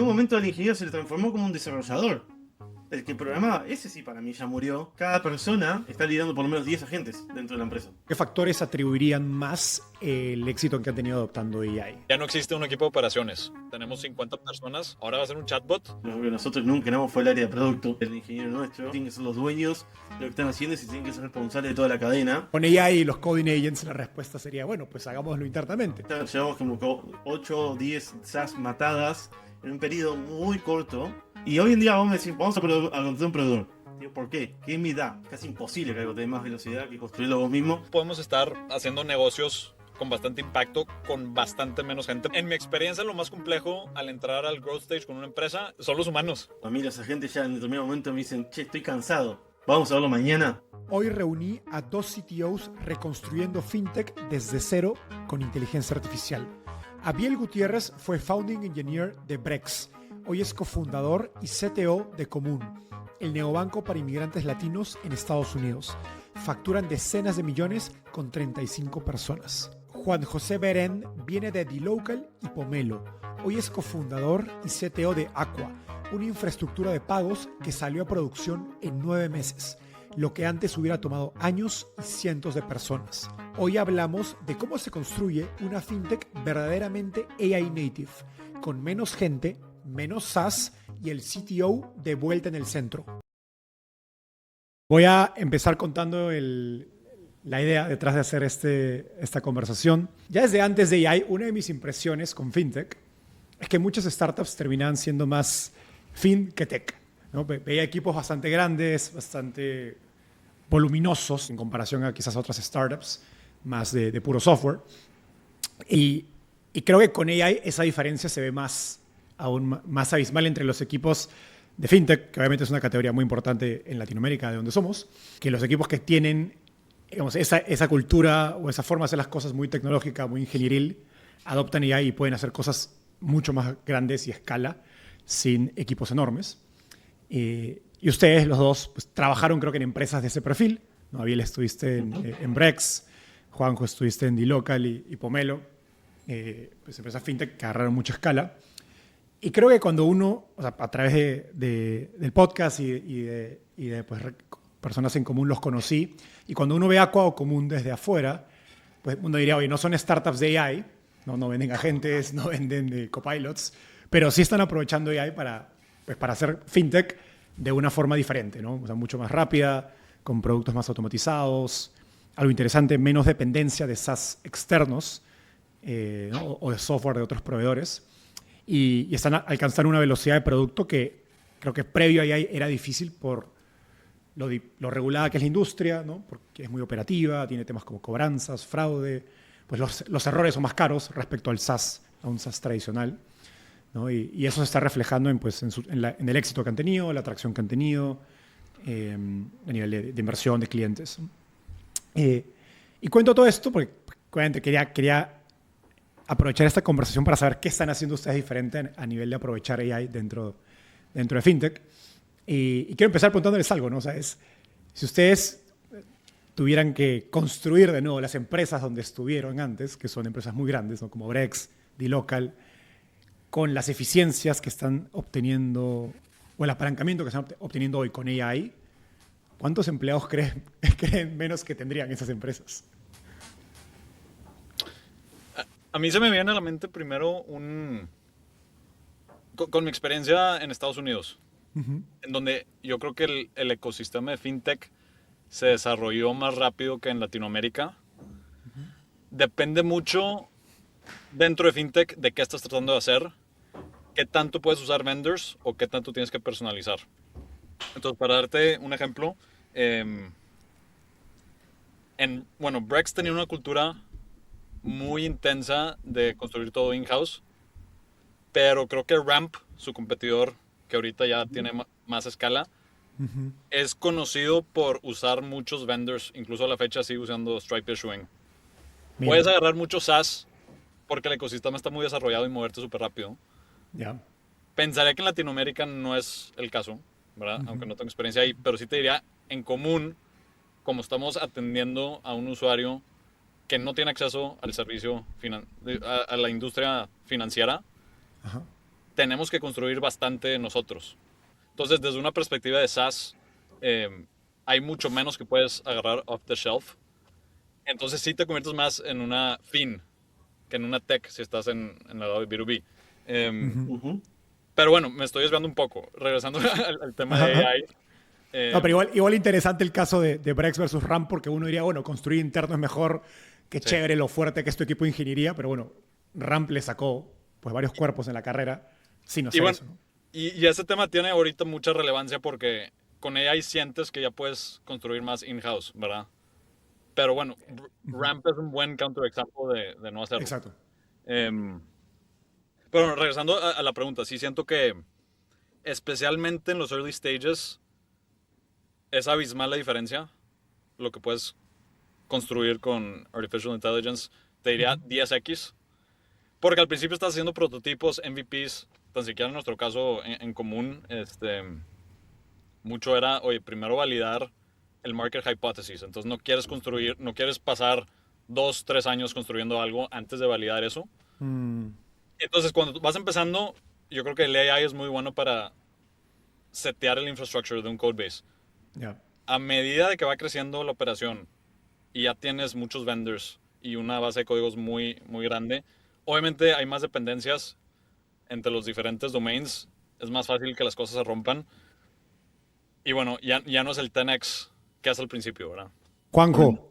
un momento el ingeniero se le transformó como un desarrollador. El que programaba, ese sí para mí ya murió. Cada persona está liderando por lo menos 10 agentes dentro de la empresa. ¿Qué factores atribuirían más el éxito que han tenido adoptando AI? Ya no existe un equipo de operaciones. Tenemos 50 personas. Ahora va a ser un chatbot. Lo que nosotros nunca queremos fue el área de producto. El ingeniero nuestro tienen que ser los dueños de lo que están haciendo y se tienen que ser responsables de toda la cadena. Con AI y los coding agents la respuesta sería, bueno, pues hagámoslo internamente. Llevamos como 8 o 10 SaaS matadas en un periodo muy corto. Y hoy en día vamos a decir, vamos a contratar un proveedor. Digo, ¿por qué? ¿Qué me da? Es casi imposible que algo tenga más velocidad que construirlo vos mismo. Podemos estar haciendo negocios con bastante impacto, con bastante menos gente. En mi experiencia, lo más complejo al entrar al growth stage con una empresa son los humanos. A mí los agentes ya en determinado momento me dicen, che, estoy cansado. Vamos a verlo mañana. Hoy reuní a 2 CTOs reconstruyendo FinTech desde cero con inteligencia artificial. Abiel Gutiérrez fue Founding Engineer de Brex. Hoy es cofundador y CTO de Común, el neobanco para inmigrantes latinos en Estados Unidos. Facturan decenas de millones con 35 personas. Juan José Berén viene de dLocal y Pomelo. Hoy es cofundador y CTO de Aqua, una infraestructura de pagos que salió a producción en 9 meses, lo que antes hubiera tomado años y cientos de personas. Hoy hablamos de cómo se construye una fintech verdaderamente AI native, con menos gente, menos SaaS y el CTO de vuelta en el centro. Voy a empezar contando la idea detrás de hacer esta conversación. Ya desde antes de AI, una de mis impresiones con fintech es que muchas startups terminan siendo más fin que tech, ¿no? Veía equipos bastante grandes, bastante voluminosos en comparación a quizás otras startups más de puro software. Y creo que con AI esa diferencia se ve aún más abismal entre los equipos de fintech, que obviamente es una categoría muy importante en Latinoamérica, de donde somos, que los equipos que tienen, digamos, esa cultura o esa forma de hacer las cosas muy tecnológica, muy ingenieril, adoptan AI y pueden hacer cosas mucho más grandes y a escala sin equipos enormes. Y ustedes, los dos, pues, trabajaron creo que en empresas de ese perfil, ¿no? Abiel, estuviste en Brex, Juanjo, estuviste en dLocal y Pomelo, pues empresas fintech que agarraron mucha escala. Y creo que cuando uno, o sea, a través del podcast y de pues, personas en común los conocí, y cuando uno ve Aqua o Común desde afuera, pues uno diría, oye, no son startups de AI, no venden agentes, no venden copilots, pero sí están aprovechando AI para hacer fintech de una forma diferente, ¿no? O sea, mucho más rápida, con productos más automatizados, algo interesante, menos dependencia de SaaS externos, ¿no? O de software de otros proveedores. Y están alcanzando una velocidad de producto que creo que previo a AI era difícil por lo regulada que es la industria, ¿no? Porque es muy operativa, tiene temas como cobranzas, fraude, pues los errores son más caros respecto al SaaS, a un SaaS tradicional, ¿no? Y eso se está reflejando en el éxito que han tenido, la atracción que han tenido, a nivel de inversión de clientes. Y cuento todo esto porque obviamente quería aprovechar esta conversación para saber qué están haciendo ustedes diferente a nivel de aprovechar AI dentro de FinTech. Y quiero empezar preguntándoles algo, ¿no? O sea, si ustedes tuvieran que construir de nuevo las empresas donde estuvieron antes, que son empresas muy grandes, ¿no? Como Brex, dLocal, con las eficiencias que están obteniendo, o el apalancamiento que están obteniendo hoy con AI, ¿cuántos empleados creen menos que tendrían esas empresas? A mí se me viene a la mente primero con mi experiencia en Estados Unidos, en donde yo creo que el ecosistema de fintech se desarrolló más rápido que en Latinoamérica. Depende mucho dentro de fintech de qué estás tratando de hacer, qué tanto puedes usar vendors o qué tanto tienes que personalizar. Entonces, para darte un ejemplo, Brex tenía una cultura muy intensa de construir todo in-house, pero creo que Ramp, su competidor, que ahorita ya tiene más escala, es conocido por usar muchos vendors, incluso a la fecha sigue usando Stripe Issuing. Mira. Puedes agarrar muchos SaaS porque el ecosistema está muy desarrollado y moverte súper rápido. Yeah. Pensaría que en Latinoamérica no es el caso, ¿verdad? Aunque no tengo experiencia ahí, pero sí te diría, en común, como estamos atendiendo a un usuario que no tiene acceso al servicio, a la industria financiera, tenemos que construir bastante nosotros. Entonces, desde una perspectiva de SaaS, hay mucho menos que puedes agarrar off the shelf. Entonces, sí te conviertes más en una fin que en una tech si estás en el lado de B2B. Ujú. Pero bueno, me estoy desviando un poco. Regresando al tema Ajá, de ajá. AI. No, pero igual interesante el caso de Brex versus RAM, porque uno diría, bueno, construir interno es mejor, que Sí. chévere lo fuerte que es tu equipo de ingeniería, pero bueno, RAM le sacó pues varios cuerpos en la carrera sin Y hacer bueno, eso, ¿no? y ese tema tiene ahorita mucha relevancia porque con AI sientes que ya puedes construir más in-house, ¿verdad? Pero bueno, Ramp es un buen counterexample de no hacerlo. Exacto. Em, pero bueno, regresando a la pregunta, sí siento que especialmente en los early stages es abismal la diferencia, lo que puedes construir con Artificial Intelligence, te diría 10x, porque al principio estás haciendo prototipos, MVPs, tan siquiera en nuestro caso en común, mucho era, oye, primero validar el market hypothesis. Entonces no quieres construir, no quieres pasar 2, 3 años construyendo algo antes de validar eso. Mm, Entonces cuando vas empezando, yo creo que el AI es muy bueno para setear el infrastructure de un codebase. ya. A medida de que va creciendo la operación y ya tienes muchos vendors y una base de códigos muy, muy grande, obviamente hay más dependencias entre los diferentes domains. Es más fácil que las cosas se rompan. Y bueno, ya no es el 10x que hace al principio, ¿verdad? Juanjo,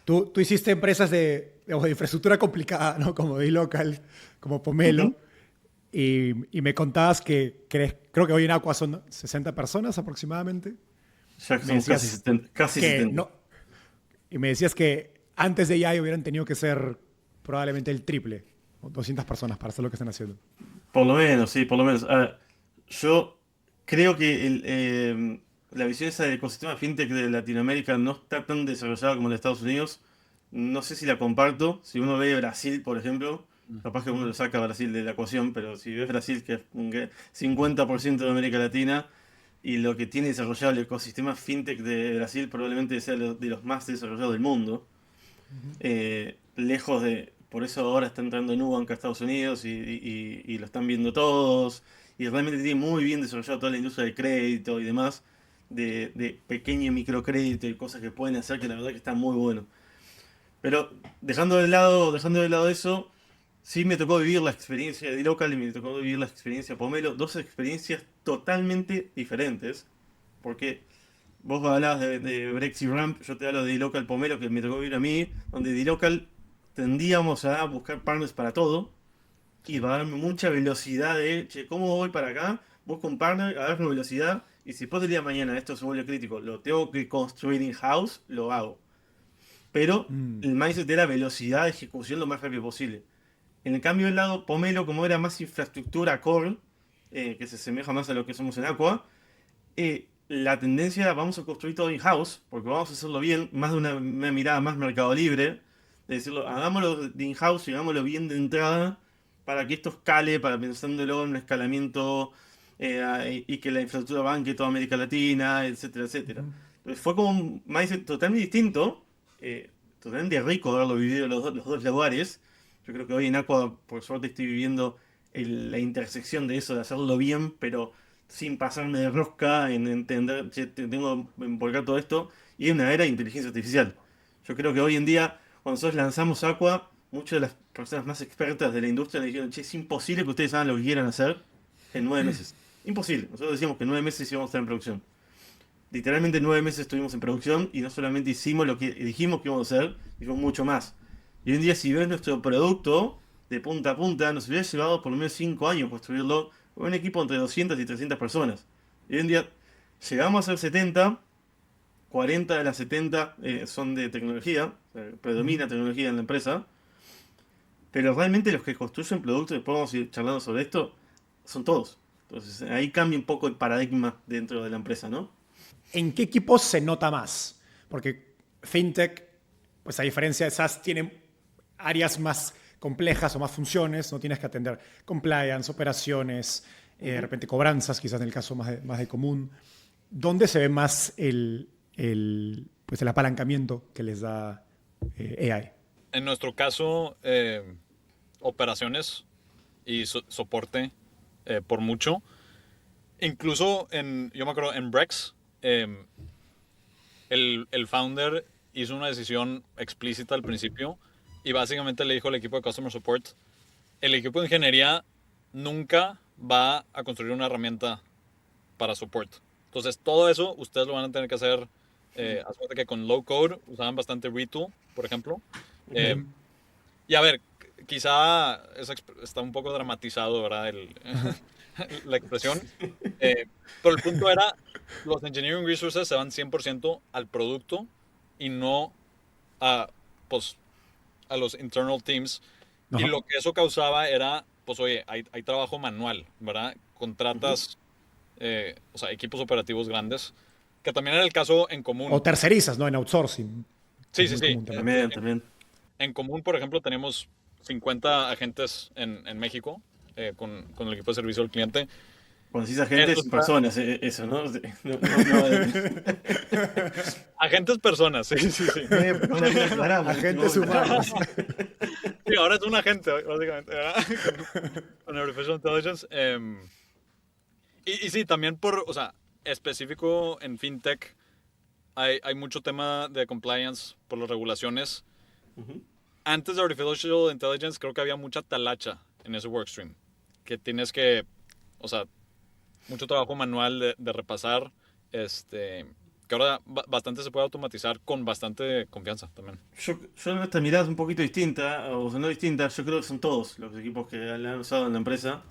tú hiciste empresas digamos, de infraestructura complicada, ¿no? Como dLocal, como Ujú. Pomelo, y me contabas que creo que hoy en Aqua son 60 personas aproximadamente. Ya que Me somos casi decías 70. Casi que 70. no, y me decías que antes de AI hubieran tenido que ser probablemente el triple, o 200 personas para hacer lo que están haciendo. Por lo menos, sí, por lo menos. A ver, yo creo que la visión esa del ecosistema fintech de Latinoamérica no está tan desarrollada como en Estados Unidos. No sé si la comparto. Si uno ve Brasil, por ejemplo, capaz que uno Ujú. lo saca a Brasil de la ecuación, pero si ves Brasil, que es un 50% de América Latina, y lo que tiene desarrollado el ecosistema fintech de Brasil probablemente sea de los más desarrollados del mundo. Lejos de. Por eso ahora está entrando Nubank a Estados Unidos y lo están viendo todos. Y realmente tiene muy bien desarrollado toda la industria del crédito y demás, de pequeño y microcrédito y cosas que pueden hacer que la verdad que está muy bueno. Pero dejando de lado eso, sí me tocó vivir la experiencia de local y me tocó vivir la experiencia Pomelo, dos experiencias totalmente diferentes. Porque vos hablabas de Brexit Ramp, yo te hablo de D-Local Pomelo que me tocó vivir a mí, donde D-Local tendíamos a buscar partners para todo y Sí. va a darme mucha velocidad de, che, ¿cómo voy para acá? Busco un partner, agarro velocidad y si después del día de mañana esto se vuelve crítico, lo tengo que construir in-house, lo hago. Pero Mm, el mindset era velocidad de ejecución lo más rápido posible. En el cambio del lado, Pomelo, como era más infraestructura core, que se asemeja más a lo que somos en Aqua, la tendencia era vamos a construir todo in-house, porque vamos a hacerlo bien, más de una mirada más mercado libre, de decirlo, hagámoslo de in-house y hagámoslo bien de entrada, para que esto escale, para pensándolo en un escalamiento, y que la infraestructura banque toda América Latina, etcétera, etcétera. ujú. Entonces fue como un mindset totalmente distinto, totalmente rico haberlo vivido en los dos lugares. Yo creo que hoy en Aqua, por suerte, estoy viviendo la intersección de eso, de hacerlo bien, pero sin pasarme de rosca en entender, che, tengo que involucrar todo esto, y en una era de inteligencia artificial. Yo creo que hoy en día, cuando nosotros lanzamos Aqua, muchas de las personas más expertas de la industria le dijeron, che, es imposible que ustedes hagan lo que quieran hacer en 9 meses. Imposible. Nosotros decíamos que en 9 meses íbamos a estar en producción. Literalmente 9 meses estuvimos en producción y no solamente hicimos lo que dijimos que íbamos a hacer, hicimos mucho más. Y hoy en día, si ves nuestro producto de punta a punta, nos hubiera llevado por lo menos 5 años construirlo con un equipo entre 200 y 300 personas. Y hoy en día llegamos a ser 70, 40 de las 70 son de tecnología, o sea, Ujú. predomina tecnología en la empresa, pero realmente los que construyen productos, después vamos a ir charlando sobre esto, son todos. Entonces ahí cambia un poco el paradigma dentro de la empresa, ¿no? ¿En qué equipos se nota más? Porque FinTech, pues a diferencia de SaaS, tiene áreas más complejas o más funciones, no tienes que atender compliance, operaciones, de Ujú. repente cobranzas, quizás en el caso más de común. ¿Dónde se ve más pues el apalancamiento que les da AI? En nuestro caso, operaciones y soporte por mucho. Incluso yo me acuerdo en Brex, el founder hizo una decisión explícita al principio y básicamente le dijo al equipo de Customer Support, el equipo de ingeniería nunca va a construir una herramienta para support. Entonces, todo eso ustedes lo van a tener que hacer. Haz cuenta que con low code usaban bastante Retool, por ejemplo. Y a ver, quizá está un poco dramatizado, ¿verdad? La expresión. Pero el punto era, los engineering resources se van 100% al producto y no pues, a los internal teams. Ajá. Y lo que eso causaba era, pues oye, hay trabajo manual, ¿verdad? Contratas, o sea, equipos operativos grandes, que también era el caso en común. O tercerizas, ¿no? En outsourcing. Sí, Es sí, muy sí. común también. También. En común, por ejemplo, tenemos 50 agentes en México con el equipo de servicio al cliente. Cuando decís agentes, Eso está- personas, eso, ¿no? Agentes personas, sí, sí, sí. Perdón, ahí aclaramos. Agentes humanos. Sí, ahora es un agente, básicamente, ¿verdad? Con Artificial Intelligence. Y sí, también o sea, específico en FinTech, hay mucho tema de compliance por las regulaciones. Antes de Artificial Intelligence, creo que había mucha talacha en ese workstream. Que tienes que, o sea, mucho trabajo manual de repasar, que ahora bastante se puede automatizar con bastante confianza también. Yo esta mirada es un poquito distinta, o sea, no distinta, yo creo que son todos los equipos que la han usado en la empresa.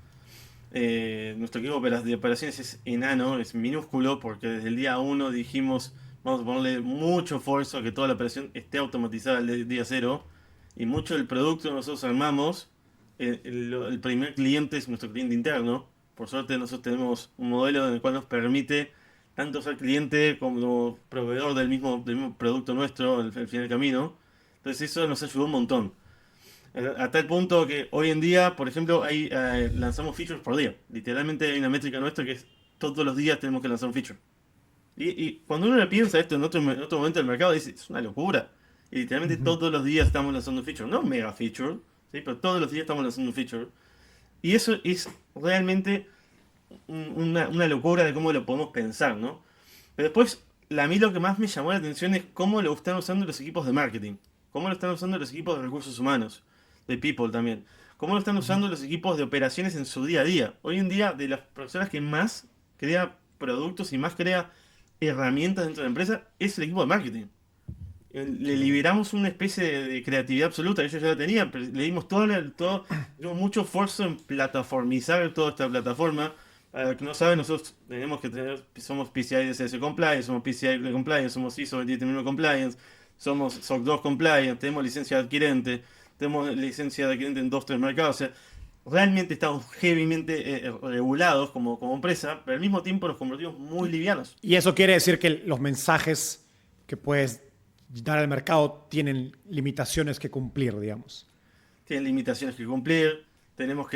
Nuestro equipo de operaciones es enano, es minúsculo, porque desde el día uno dijimos, vamos a ponerle mucho esfuerzo a que toda la operación esté automatizada el día cero, y mucho del producto que nosotros armamos, el primer cliente es nuestro cliente interno. Por suerte nosotros tenemos un modelo en el cual nos permite tanto ser cliente como proveedor del mismo producto nuestro al final del camino. Entonces eso nos ayudó un montón. A tal punto que hoy en día, por ejemplo, lanzamos features por día. Literalmente hay una métrica nuestra que es todos los días tenemos que lanzar un feature. Y cuando uno le piensa esto en otro momento del mercado, dice, es una locura. Y literalmente todos los días estamos lanzando un feature. No un mega feature, ¿sí? Pero todos los días estamos lanzando un feature. Y eso es realmente una locura de cómo lo podemos pensar, ¿no? Pero después, a mí lo que más me llamó la atención es cómo lo están usando los equipos de marketing. Cómo lo están usando los equipos de recursos humanos. De people también. Cómo lo están usando los equipos de operaciones en su día a día. Hoy en día, de las personas que más crea productos y más crea herramientas dentro de la empresa, es el equipo de marketing. Le liberamos una especie de creatividad absoluta, ellos ya la tenían, pero le dimos dimos mucho esfuerzo en plataformizar toda esta plataforma. Para los que no saben, nosotros somos PCI DSS Compliance, somos PCI Compliance, somos ISO 27001 Compliance, somos SOC 2 Compliance, tenemos licencia de adquirente, tenemos licencia de adquirente en 2-3 mercados. O sea, realmente estamos heavymente regulados como empresa, pero al mismo tiempo nos convertimos muy livianos. Y eso quiere decir que los mensajes que puedes dar al mercado tienen limitaciones que cumplir, digamos. Tienen limitaciones que cumplir. Tenemos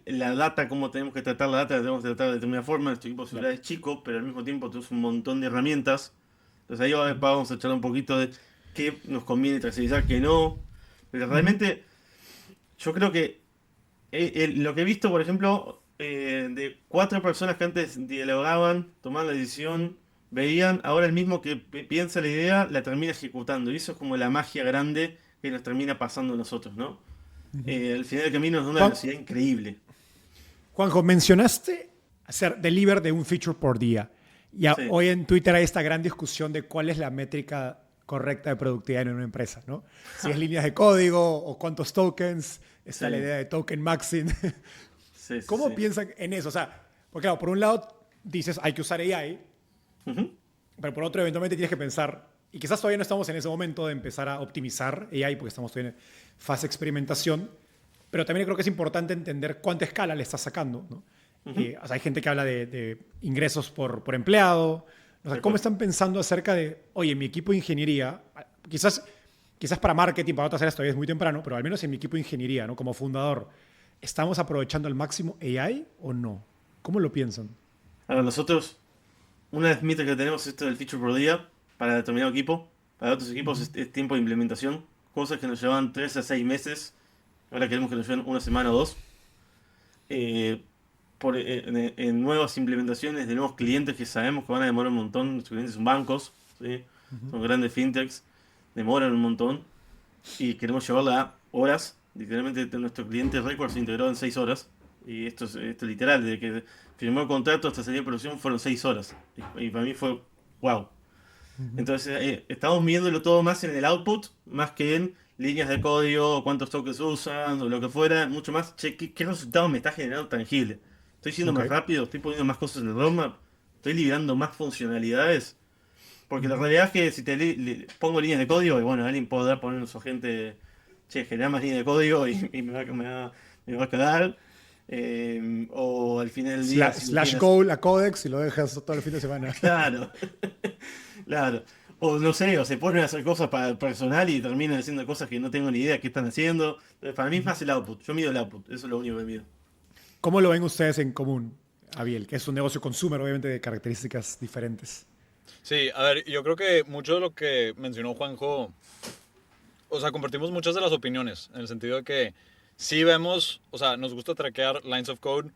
la data, cómo tenemos que tratar la data, la tenemos que tratar de determinada forma. Nuestro equipo de seguridad es chico, pero al mismo tiempo tenemos un montón de herramientas. Entonces ahí vamos a charlar un poquito de qué nos conviene trazabilizar, qué no. Pero realmente yo creo que lo que he visto, por ejemplo, de 4 personas que antes dialogaban, tomaban la decisión, veían, ahora el mismo que piensa la idea, la termina ejecutando. Y eso es como la magia grande que nos termina pasando a nosotros, ¿no? Al final del camino es de una velocidad increíble. Juanjo, mencionaste hacer deliver de un feature por día. Y Sí. hoy en Twitter hay esta gran discusión de cuál es la métrica correcta de productividad en una empresa, ¿no? Si es líneas de código o cuántos tokens, está Sí. la idea de token maxing. Sí, sí, ¿Cómo sí. piensan en eso? O sea, porque claro, por un lado dices hay que usar AI, Ujú. pero por otro eventualmente tienes que pensar, y quizás todavía no estamos en ese momento de empezar a optimizar AI porque estamos todavía en fase de experimentación, pero también creo que es importante entender cuánta escala le estás sacando, ¿no? O sea, hay gente que habla de ingresos por empleado. O sea, ¿cómo están pensando acerca de, oye, mi equipo de ingeniería, quizás para marketing, para otras áreas todavía es muy temprano, pero al menos en mi equipo de ingeniería, ¿no? Como fundador, ¿estamos aprovechando al máximo AI o no? ¿Cómo lo piensan? Ahora nosotros, una de las metas que tenemos es esto del feature por día para determinado equipo. Para otros equipos es tiempo de implementación. Cosas que nos llevan 3 a 6 meses. Ahora queremos que nos lleven una semana o 2. en nuevas implementaciones de nuevos clientes que sabemos que van a demorar un montón. Nuestros clientes son bancos, ¿sí? Son grandes fintechs, demoran un montón y queremos llevarla a horas. Literalmente nuestro cliente récord se integró en 6 horas. Y esto es literal, desde que firmó el contrato hasta salir de producción fueron 6 horas. Y para mí fue wow. Entonces estamos midiéndolo todo más en el output, más que en líneas de código, cuántos tokens usan o lo que fuera. Mucho más, che, ¿qué resultado me está generando tangible? Estoy siendo Ok. más rápido, estoy poniendo más cosas en el roadmap, estoy liberando más funcionalidades. Porque la realidad es que si pongo líneas de código, y bueno, alguien podrá poner en su agente, che, genera más líneas de código y me va a cagar. O al final del día, si me Slash quieren go a Codex y lo dejas todo el fin de semana. claro, claro. O no sé, o se ponen a hacer cosas para el personal y terminan haciendo cosas que no tengo ni idea qué están haciendo. Entonces, para mí es más el output. Yo mido el output, eso es lo único que mido. ¿Cómo lo ven ustedes en común, Abiel? Que es un negocio consumer, obviamente, de características diferentes. Sí, a ver, yo creo que mucho de lo que mencionó Juanjo, o sea, compartimos muchas de las opiniones, en el sentido de que sí vemos, o sea, nos gusta traquear lines of code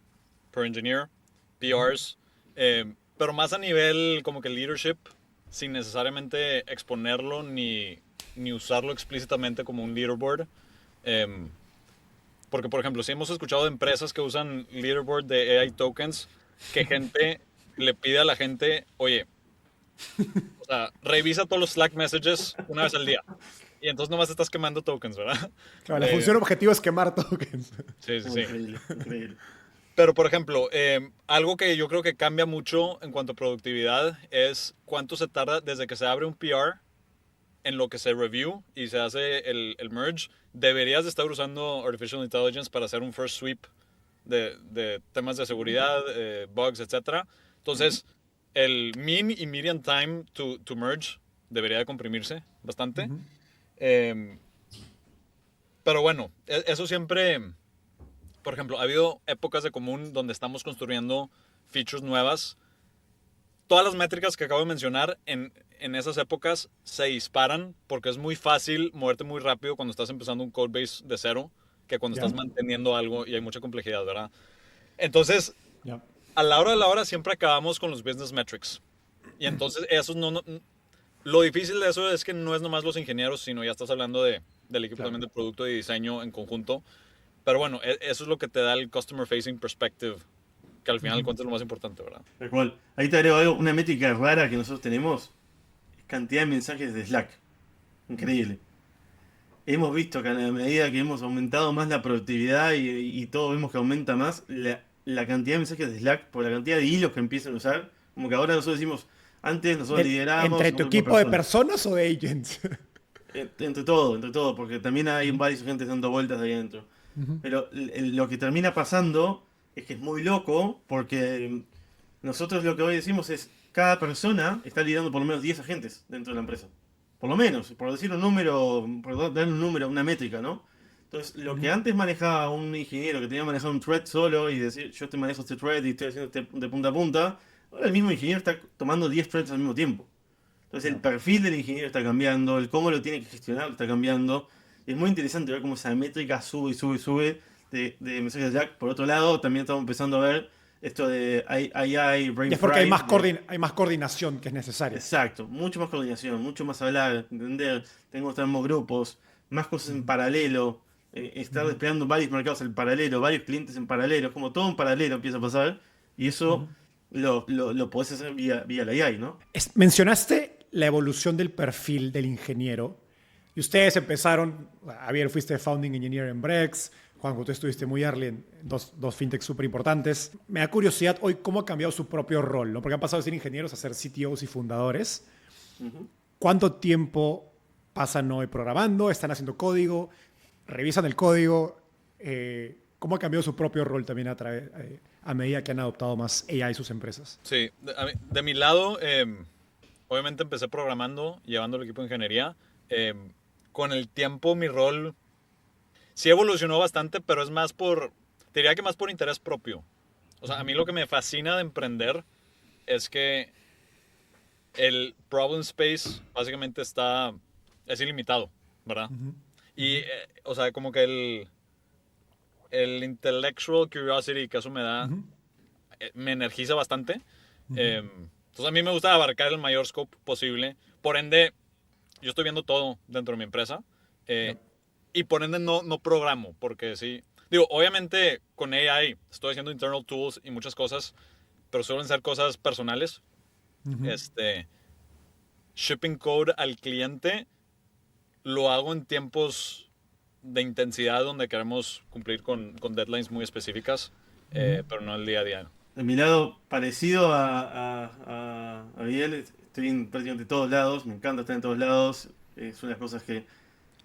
per engineer, PRs, pero más a nivel como que leadership, sin necesariamente exponerlo ni usarlo explícitamente como un leaderboard. Em, Porque, por ejemplo, sí hemos escuchado de empresas que usan leaderboard de AI tokens, que gente le pide a la gente, oye, o sea, revisa todos los Slack messages una vez al día. Y entonces nomás estás quemando tokens, ¿verdad? Claro, la función objetivo es quemar tokens. Sí, sí, Oh, sí. increíble, increíble. Pero, por ejemplo, algo que yo creo que cambia mucho en cuanto a productividad es cuánto se tarda desde que se abre un PR en lo que se review y se hace el merge. Deberías de estar usando Artificial Intelligence para hacer un first sweep de temas de seguridad, bugs, etcétera. Entonces, el mean y median time to merge debería de comprimirse bastante. Eh, pero bueno, eso siempre, por ejemplo, ha habido épocas de común donde estamos construyendo features nuevas. Todas las métricas que acabo de mencionar en esas épocas se disparan porque es muy fácil moverte muy rápido cuando estás empezando un code base de cero que cuando Ya, estás manteniendo algo y hay mucha complejidad, ¿verdad? Entonces, ya. a la hora de la hora siempre acabamos con los business metrics. Y entonces, eso lo difícil de eso es que no es nomás los ingenieros, sino ya estás hablando del equipo Claro. también de producto y diseño en conjunto. Pero bueno, eso es lo que te da el customer facing perspective, que al final cuenta es lo más importante, ¿verdad? Tal cual. Ahí te agrego algo, una métrica rara que nosotros tenemos es cantidad de mensajes de Slack. Increíble. Hemos visto que a medida que hemos aumentado más la productividad y todo vemos que aumenta más, la cantidad de mensajes de Slack por la cantidad de hilos que empiezan a usar, como que ahora nosotros decimos, antes nosotros liderábamos ¿Entre un tu grupo de equipo de personas. personas o de agents? Entre todo, porque también hay varios agentes dando vueltas ahí adentro. Pero lo que termina pasando es que es muy loco, porque nosotros lo que hoy decimos es, cada persona está liderando por lo menos 10 agentes dentro de la empresa. Por lo menos, por decir un número, por dar un número, una métrica, ¿no? Entonces, lo que antes manejaba un ingeniero que tenía que manejar un thread solo y decir, yo te manejo este thread y estoy haciendo este de punta a punta, ahora el mismo ingeniero está tomando 10 threads al mismo tiempo. Entonces, el perfil del ingeniero está cambiando, el cómo lo tiene que gestionar está cambiando. Y es muy interesante ver cómo esa métrica sube y sube y sube de mensajes de Jack. Por otro lado, también estamos empezando a ver esto de AI, Y Brain es porque hay Fry, más, hay más coordinación que es necesaria. exacto, mucho más coordinación, mucho más hablar, entender, tenemos que estar en grupos, más cosas en paralelo, estar desplegando varios mercados en paralelo, varios clientes en paralelo, como todo en paralelo empieza a pasar, y eso lo podés hacer vía la AI, ¿no? Mencionaste la evolución del perfil del ingeniero. Y ustedes empezaron, Javier, fuiste founding engineer en Brex, Juanjo, tú estuviste muy early en dos fintechs súper importantes. Me da curiosidad hoy cómo ha cambiado su propio rol, ¿no? Porque han pasado de ser ingenieros a ser CTOs y fundadores. Ujú. ¿Cuánto tiempo pasan hoy programando? ¿Están haciendo código? ¿Revisan el código? ¿Cómo ha cambiado su propio rol también a medida que han adoptado más AI sus empresas? Sí, de mi lado, obviamente empecé programando, llevando el equipo de ingeniería. Con el tiempo mi rol sí evolucionó bastante, pero es más te diría que más por interés propio. O sea, a mí lo que me fascina de emprender es que el problem space básicamente es ilimitado, ¿verdad? Y, o sea, como que el intellectual curiosity que eso me da me energiza bastante. Entonces a mí me gusta abarcar el mayor scope posible. Por ende, yo estoy viendo todo dentro de mi empresa. Y por ende no programo, porque sí. Digo, obviamente con AI estoy haciendo internal tools y muchas cosas, pero suelen ser cosas personales. Shipping code al cliente lo hago en tiempos de intensidad donde queremos cumplir con deadlines muy específicas, pero no el día a día. De mi lado, parecido a Miguel, estoy en prácticamente todos lados, me encanta estar en todos lados, es una de las cosas que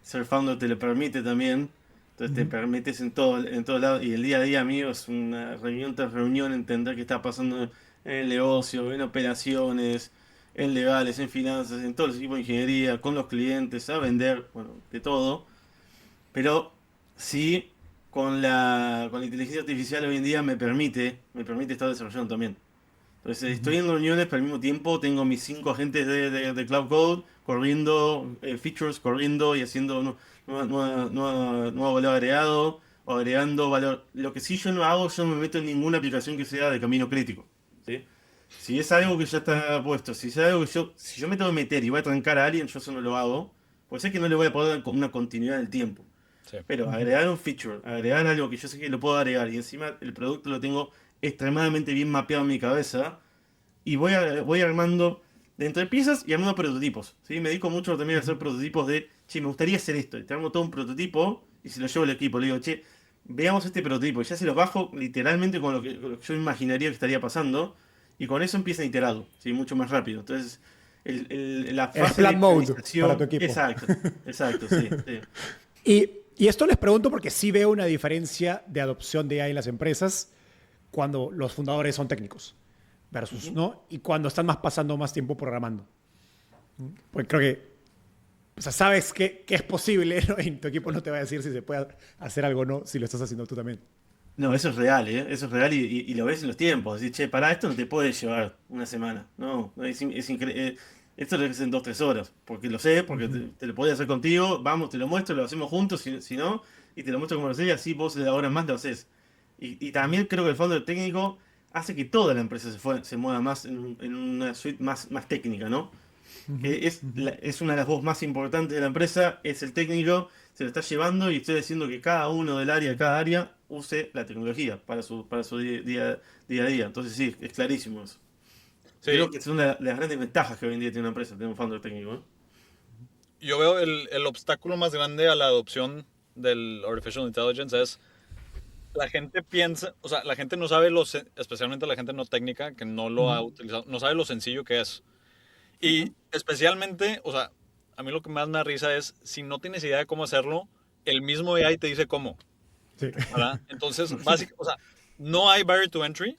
ser founder te lo permite también, entonces te permites en todos lados, y el día a día, amigo, es una reunión tras reunión, entender qué está pasando en el negocio, en operaciones, en legales, en finanzas, en todos los equipos de ingeniería, con los clientes, a vender, bueno, de todo. Pero sí, con la inteligencia artificial hoy en día me permite estar desarrollando también. Entonces estoy en reuniones, pero al mismo tiempo tengo mis 5 agentes de Cloud Code corriendo, features corriendo y haciendo nuevo valor agregado o agregando valor. Lo que sí yo no hago, yo no me meto en ninguna aplicación que sea de camino crítico. ¿Sí? Si es algo que ya está puesto, si es algo que si yo me tengo que meter y voy a trancar a alguien, yo eso no lo hago, pues sé que no le voy a poder dar una continuidad del tiempo. Sí. Pero agregar un feature, agregar algo que yo sé que lo puedo agregar y encima el producto lo tengo extremadamente bien mapeado en mi cabeza y voy armando de entre piezas y armando prototipos. ¿Sí? Me dedico mucho también a hacer prototipos de, che, me gustaría hacer esto. Y te armo todo un prototipo y se lo llevo al equipo. Le digo, che, veamos este prototipo. Y ya se los bajo literalmente con lo que yo imaginaría que estaría pasando. Y con eso empieza a iterar, ¿sí? Mucho más rápido. Entonces, la Es fase de plan mode iteración- para tu equipo. Exacto, sí, sí. Y esto les pregunto porque sí veo una diferencia de adopción de AI en las empresas cuando los fundadores son técnicos versus, ¿no? Y cuando están pasando más tiempo programando. Pues creo que, o sea, sabes que es posible, ¿no? Y tu equipo no te va a decir si se puede hacer algo o no, si lo estás haciendo tú también. No, eso es real, ¿eh? Eso es real y lo ves en los tiempos. Decís, che, para esto no te puede llevar una semana. No, esto lo haces en 2, 3 horas. Porque lo sé, porque te lo podía hacer contigo. Vamos, te lo muestro, lo hacemos juntos, si no, y te lo muestro como lo haces y así vos de ahora en más lo haces. Y también creo que el fondo técnico hace que toda la empresa se mueva más en una suite más técnica, ¿no? Es una de las voces más importantes de la empresa, es el técnico, se lo está llevando y estoy diciendo que cada uno del área, de cada área, use la tecnología para su día a día. Entonces sí, es clarísimo eso. Sí, Creo que es una de las grandes ventajas que hoy en día tiene una empresa, tener un founder técnico, ¿no? yo veo el obstáculo más grande a la adopción del Artificial Intelligence es la gente piensa, o sea, la gente no sabe, especialmente la gente no técnica que no lo ha utilizado, no sabe lo sencillo que es. Y especialmente, o sea, a mí lo que más me da risa es, si no tienes idea de cómo hacerlo, el mismo AI te dice cómo, Sí. ¿verdad? Entonces, básicamente, o sea, no hay barrier to entry,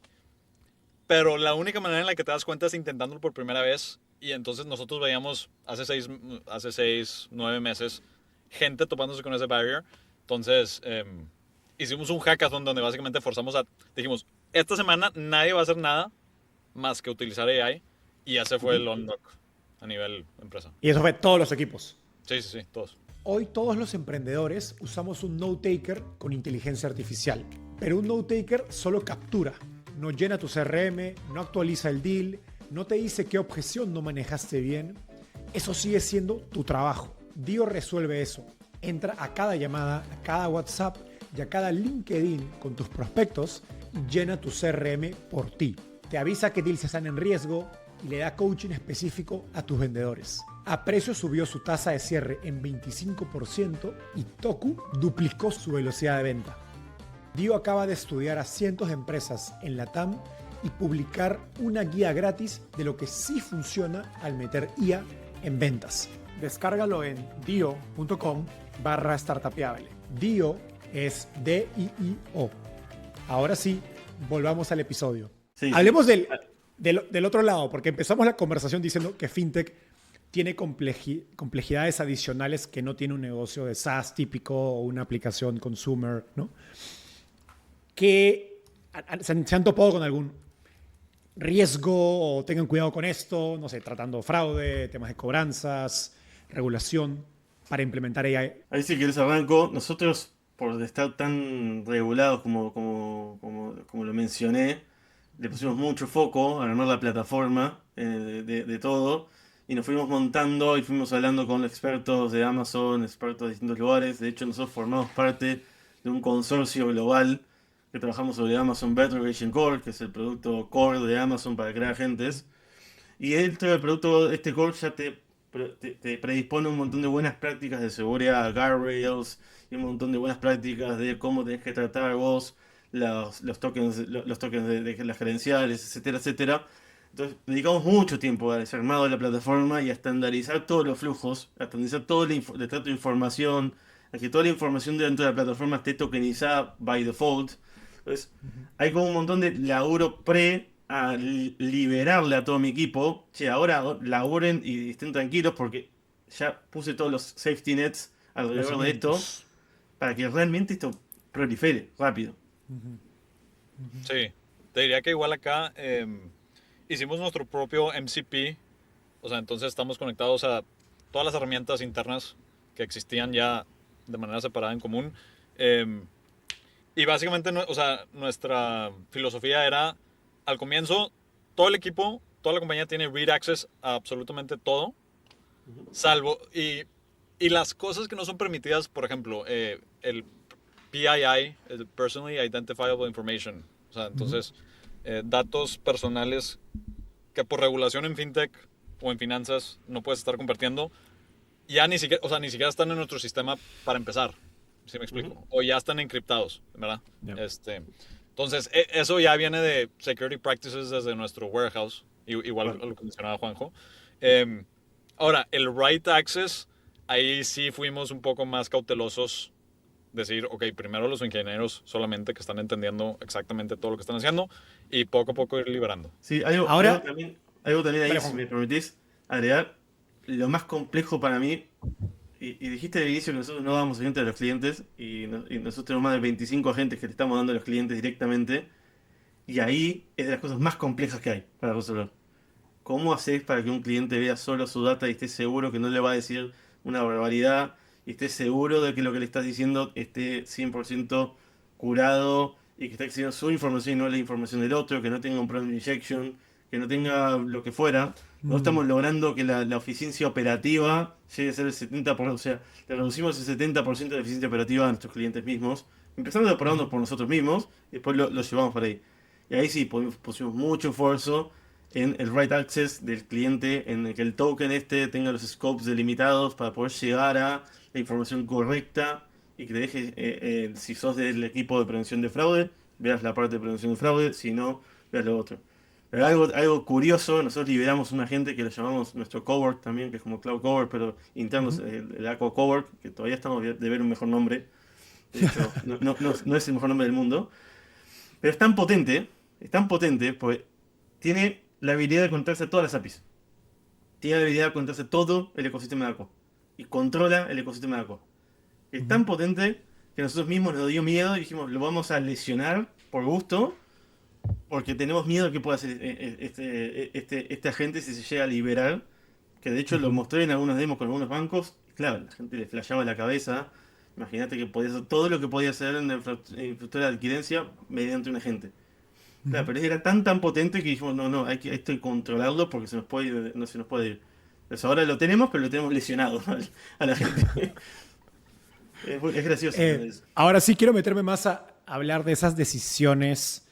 pero la única manera en la que te das cuenta es intentándolo por primera vez. Y entonces nosotros veíamos hace 6, 9 meses gente topándose con ese barrier. Entonces, hicimos un hackathon donde básicamente dijimos, esta semana nadie va a hacer nada más que utilizar AI. Y ese fue el unlock a nivel empresa. Y eso fue todos los equipos. Sí, sí, sí, todos. Hoy todos los emprendedores usamos un note-taker con inteligencia artificial, pero un note-taker solo captura, no llena tu CRM, no actualiza el deal, no te dice qué objeción no manejaste bien. Eso sigue siendo tu trabajo. Dio resuelve eso. Entra a cada llamada, a cada WhatsApp y a cada LinkedIn con tus prospectos y llena tu CRM por ti. Te avisa qué deals están en riesgo y le da coaching específico a tus vendedores. Aprecio subió su tasa de cierre en 25% y Toku duplicó su velocidad de venta. Dio acaba de estudiar a cientos de empresas en la TAM y publicar una guía gratis de lo que sí funciona al meter IA en ventas. Descárgalo en dio.com/startupiable. Dio es D-I-I-O. Ahora sí, volvamos al episodio. Sí, Hablemos del otro lado, porque empezamos la conversación diciendo que FinTech tiene complejidades adicionales que no tiene un negocio de SaaS típico o una aplicación consumer, ¿no? Que se han topado con algún riesgo o tengan cuidado con esto, no sé, tratando fraude, temas de cobranzas, regulación para implementar AI. Ahí sí que les arranco. Nosotros, por estar tan regulados como lo mencioné, le pusimos mucho foco a armar la plataforma de todo. Y nos fuimos montando y fuimos hablando con expertos de Amazon, expertos de distintos lugares. De hecho, nosotros formamos parte de un consorcio global que trabajamos sobre Amazon Better Agent Core, que es el producto core de Amazon para crear agentes. Y dentro del producto, este core ya te predispone un montón de buenas prácticas de seguridad, guardrails, y un montón de buenas prácticas de cómo tenés que tratar vos los tokens de las credenciales, etcétera, etcétera. Entonces, dedicamos mucho tiempo a desarmado la plataforma y a estandarizar todos los flujos, a estandarizar todo el trato de información, a que toda la información dentro de la plataforma esté tokenizada by default. Entonces, hay como un montón de laburo a liberarle a todo mi equipo. Che, ahora laburen y estén tranquilos porque ya puse todos los safety nets Los alrededor de esto cimientos. para que realmente esto prolifere rápido. Sí, te diría que igual acá hicimos nuestro propio MCP, o sea, entonces estamos conectados a todas las herramientas internas que existían ya de manera separada en común. em, y básicamente, o sea, nuestra filosofía era, al comienzo, todo el equipo, toda la compañía tiene read access a absolutamente todo, salvo, y las cosas que no son permitidas, por ejemplo, el PII, el Personally Identifiable Information, o sea, entonces, datos personales que por regulación en fintech o en finanzas no puedes estar compartiendo, ya ni siquiera, o sea, ni siquiera están en nuestro sistema para empezar, si me explico, Ujú. o ya están encriptados, ¿verdad? Ya. Entonces, eso ya viene de security practices desde nuestro warehouse, igual Bueno, a lo que mencionaba Juanjo. Em, Ahora, el right access, ahí sí fuimos un poco más cautelosos, decir, ok, primero los ingenieros solamente que están entendiendo exactamente todo lo que están haciendo y poco a poco ir liberando. sí, Ahora, algo también ahí, dale, si Juan. me permitís agregar, lo más complejo para mí, y dijiste al inicio que nosotros no damos agentes a los clientes, y nosotros tenemos más de 25 agentes que le estamos dando a los clientes directamente, y ahí es de las cosas más complejas que hay para resolver. ¿Cómo haces para que un cliente vea solo su data y esté seguro que no le va a decir una barbaridad y esté seguro de que lo que le estás diciendo esté 100% curado y que esté accediendo a su información y no la información del otro, que no tenga un problem injection, que no tenga lo que fuera? No Mm, estamos logrando que la eficiencia operativa llegue a ser el 70%, o sea, le reducimos el 70% de la eficiencia operativa a nuestros clientes mismos, empezando por ujú. por nosotros mismos y después lo llevamos para ahí. Y ahí sí pusimos mucho esfuerzo en el right access del cliente, en el que el token este tenga los scopes delimitados para poder llegar a la información correcta y que te deje, si sos del equipo de prevención de fraude, veas la parte de prevención de fraude, si no, veas lo otro. Pero algo curioso, nosotros liberamos un agente que lo llamamos nuestro cowork también, que es como Cloud Cowork, pero internos, Ujú. el Aqua Cowork, que todavía estamos de ver un mejor nombre. De hecho, no es el mejor nombre del mundo. Pero es tan potente, porque tiene la habilidad de conectarse a todas las APIs. Tiene la habilidad de conectarse a todo el ecosistema de Aqua. Y controla el ecosistema de Aqua. Es Ujú. tan potente que a nosotros mismos nos dio miedo y dijimos, lo vamos a lesionar por gusto, porque tenemos miedo de que pueda hacer este agente si se llega a liberar. Que de hecho lo Ujú. mostré en algunos demos con algunos bancos. Y claro, la gente le flashaba la cabeza. Imagínate que podía hacer todo lo que podía hacer en la infraestructura de adquirencia mediante un agente. Claro, Ujú. pero era tan potente que dijimos, no, esto hay que controlarlo porque se nos puede no se nos puede ir. Entonces ahora lo tenemos, pero lo tenemos lesionado a la gente. Es gracioso entender eso. Ahora sí quiero meterme más a hablar de esas decisiones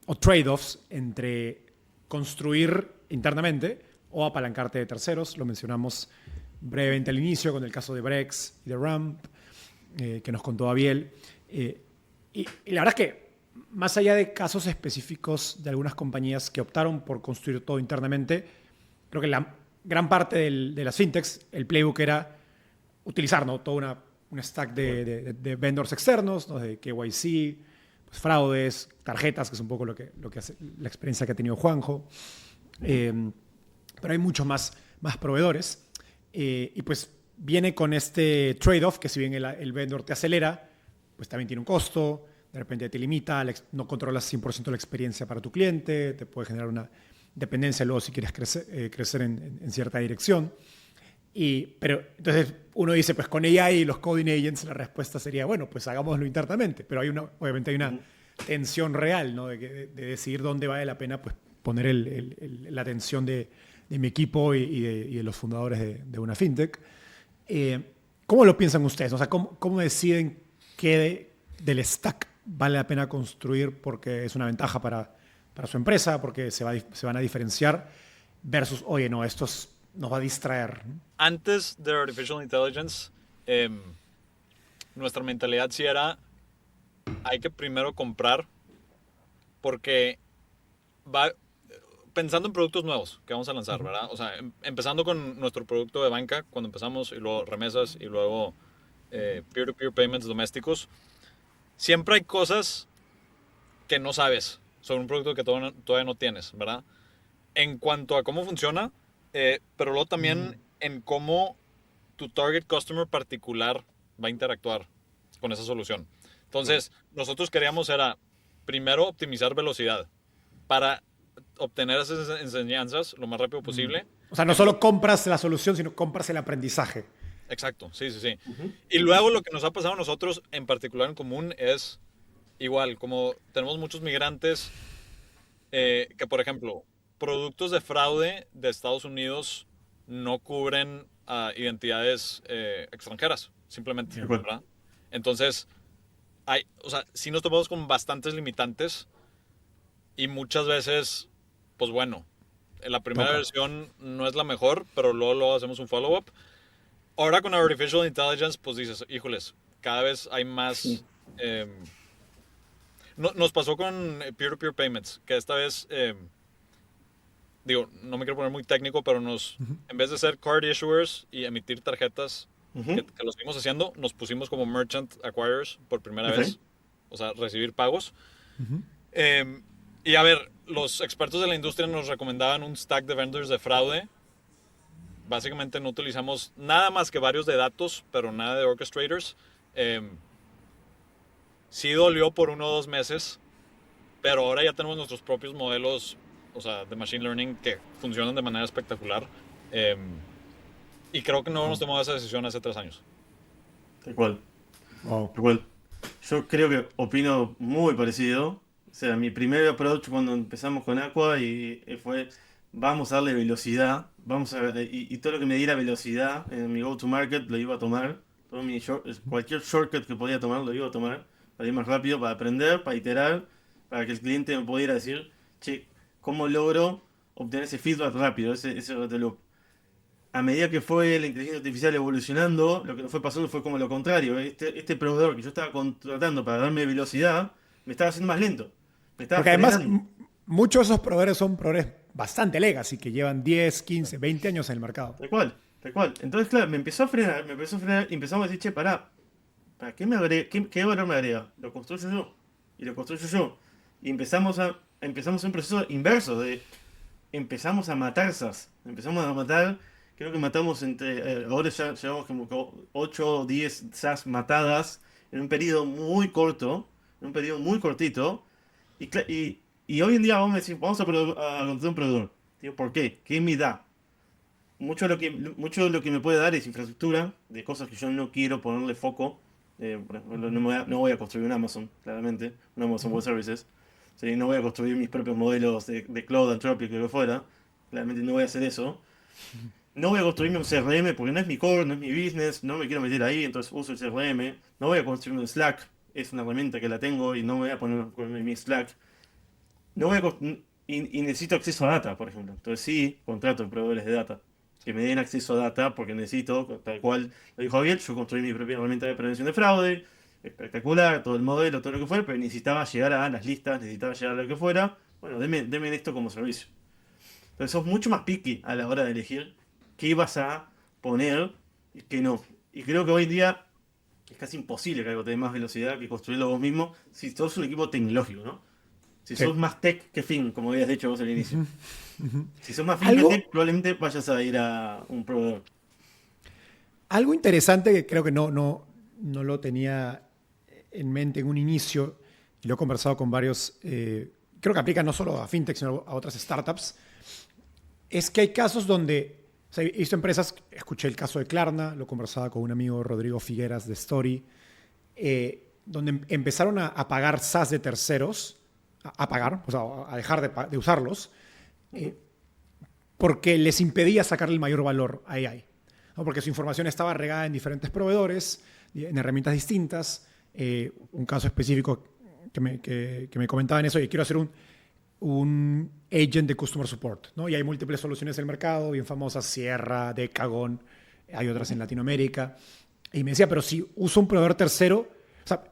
o trade-offs entre construir internamente o apalancarte de terceros. Lo mencionamos brevemente al inicio con el caso de Brex y de Ramp, que nos contó Abiel. Y la verdad es que más allá de casos específicos de algunas compañías que optaron por construir todo internamente, creo que la gran parte de las fintechs, el playbook era utilizar, ¿no?, toda una stack Bueno, de vendors externos, ¿no?, de KYC, pues, fraudes, tarjetas, que es un poco lo que hace la experiencia que ha tenido Juanjo. Eh, pero hay muchos más proveedores. Y pues viene con este trade-off que si bien el vendor te acelera, pues también tiene un costo, de repente te limita, no controlas 100% la experiencia para tu cliente, te puede generar una dependencia luego si quieres crecer en cierta dirección. Pero entonces uno dice, pues con AI y los coding agents la respuesta sería, bueno, pues hagámoslo internamente, pero obviamente hay una ujú. tensión real, ¿no? De decidir dónde vale la pena pues, poner la atención de mi equipo y de los fundadores de una fintech. ¿Cómo lo piensan ustedes? O sea, ¿cómo deciden qué del stack vale la pena construir porque es una ventaja para su empresa, porque se van a diferenciar, versus, oye, no, nos va a distraer? Antes de Artificial Intelligence, nuestra mentalidad sí era, hay que primero comprar, porque pensando en productos nuevos que vamos a lanzar, ¿verdad? O sea, empezando con nuestro producto de banca, cuando empezamos, y luego remesas, y luego peer-to-peer payments domésticos, siempre hay cosas que no sabes sobre un producto que todavía no tienes, ¿verdad? En cuanto a cómo funciona, pero luego también en cómo tu target customer particular va a interactuar con esa solución. Entonces, nosotros queríamos era, primero, optimizar velocidad para obtener esas enseñanzas lo más rápido posible. O sea, no solo compras la solución, sino compras el aprendizaje. Exacto, sí. Y luego lo que nos ha pasado a nosotros, en particular en común, es igual, como tenemos muchos migrantes que, por ejemplo, productos de fraude de Estados Unidos no cubren a identidades extranjeras, simplemente, ¿verdad? Entonces, sí nos topamos con bastantes limitantes y muchas veces, pues bueno, la primera versión no es la mejor, pero luego hacemos un follow-up. Ahora con Artificial Intelligence, pues dices, híjoles, cada vez hay más... nos pasó con peer-to-peer payments, que esta vez, no me quiero poner muy técnico, pero en vez de ser card issuers y emitir tarjetas, que lo seguimos haciendo, nos pusimos como merchant acquirers por primera vez, o sea, recibir pagos. Y a ver, los expertos de la industria nos recomendaban un stack de vendors de fraude. Básicamente no utilizamos nada más que varios de datos, pero nada de orchestrators. Sí dolió por 1 o 2 meses, pero ahora ya tenemos nuestros propios modelos, o sea, de machine learning que funcionan de manera espectacular. Y creo que no hemos tomado esa decisión hace 3 años. Tal cual. Wow. Tal cual. Yo creo que opino muy parecido. O sea, mi primer approach cuando empezamos con Aqua fue, vamos a darle velocidad, y todo lo que me diera velocidad en mi go-to-market lo iba a tomar. Cualquier shortcut que podía tomar lo iba a tomar para ir más rápido, para aprender, para iterar, para que el cliente me pudiera decir, che, ¿cómo logro obtener ese feedback rápido, ese loop? A medida que fue la inteligencia artificial evolucionando, lo que nos fue pasando fue como lo contrario. Este proveedor que yo estaba contratando para darme velocidad, me estaba haciendo más lento. Me estaba Porque además, frenando. muchos de esos proveedores son proveedores bastante legacy, que llevan 10, 15, 20 años en el mercado. Tal cual, tal cual. Entonces, claro, me empezó a frenar, y empezamos a decir, che, ¿para qué qué valor me agrega? Lo construyo yo, y lo construyo yo. Y empezamos un proceso inverso empezamos a matar SaaS. Empezamos a matar, creo que matamos ahora ya llevamos como 8 o 10 SaaS matadas en un periodo muy corto, en un periodo muy cortito. Y hoy en día vamos a decir, vamos a construir un proveedor. Digo, ¿por qué? ¿Qué me da? Mucho de lo que me puede dar es infraestructura, de cosas que yo no quiero ponerle foco. Por ejemplo, no voy a construir un Amazon, claramente, un Amazon Web Services. ¿Sí? No voy a construir mis propios modelos de Cloud, Anthropic, lo que fuera. Claramente no voy a hacer eso. No voy a construirme un CRM porque no es mi core, no es mi business, no me quiero meter ahí, entonces uso el CRM. No voy a construirme un Slack, es una herramienta que la tengo y no me voy a poner con mi Slack. No voy a y necesito acceso a data, por ejemplo. Entonces sí, contrato proveedores de data que me den acceso a data porque necesito, tal cual lo dijo Javier, yo construí mi propia herramienta de prevención de fraude, espectacular, todo el modelo, todo lo que fuera, pero necesitaba llegar a las listas, necesitaba llegar a lo que fuera. Bueno, deme esto como servicio. Entonces sos mucho más picky a la hora de elegir qué vas a poner y qué no. Y creo que hoy en día es casi imposible que algo te dé más velocidad que construirlo vos mismo si sos un equipo tecnológico, ¿no? Si sos más tech que fin, como habías dicho vos al inicio. Si sos más fin que tech, probablemente vayas a ir a un proveedor. Algo interesante que creo que no lo tenía en mente en un inicio, y lo he conversado con varios, creo que aplica no solo a fintech, sino a otras startups, es que hay casos donde, o sea, he visto empresas, escuché el caso de Klarna, lo conversaba con un amigo, Rodrigo Figueras, de Story, donde empezaron a pagar SaaS de terceros, a pagar, o sea, a dejar de usarlos, porque les impedía sacarle el mayor valor a AI, ¿no? Porque su información estaba regada en diferentes proveedores, en herramientas distintas. Un caso específico que me comentaban eso, y quiero hacer un agent de customer support, ¿no? Y hay múltiples soluciones en el mercado, bien famosas, Sierra, Decagon, hay otras en Latinoamérica. Y me decía, pero si uso un proveedor tercero, o sea,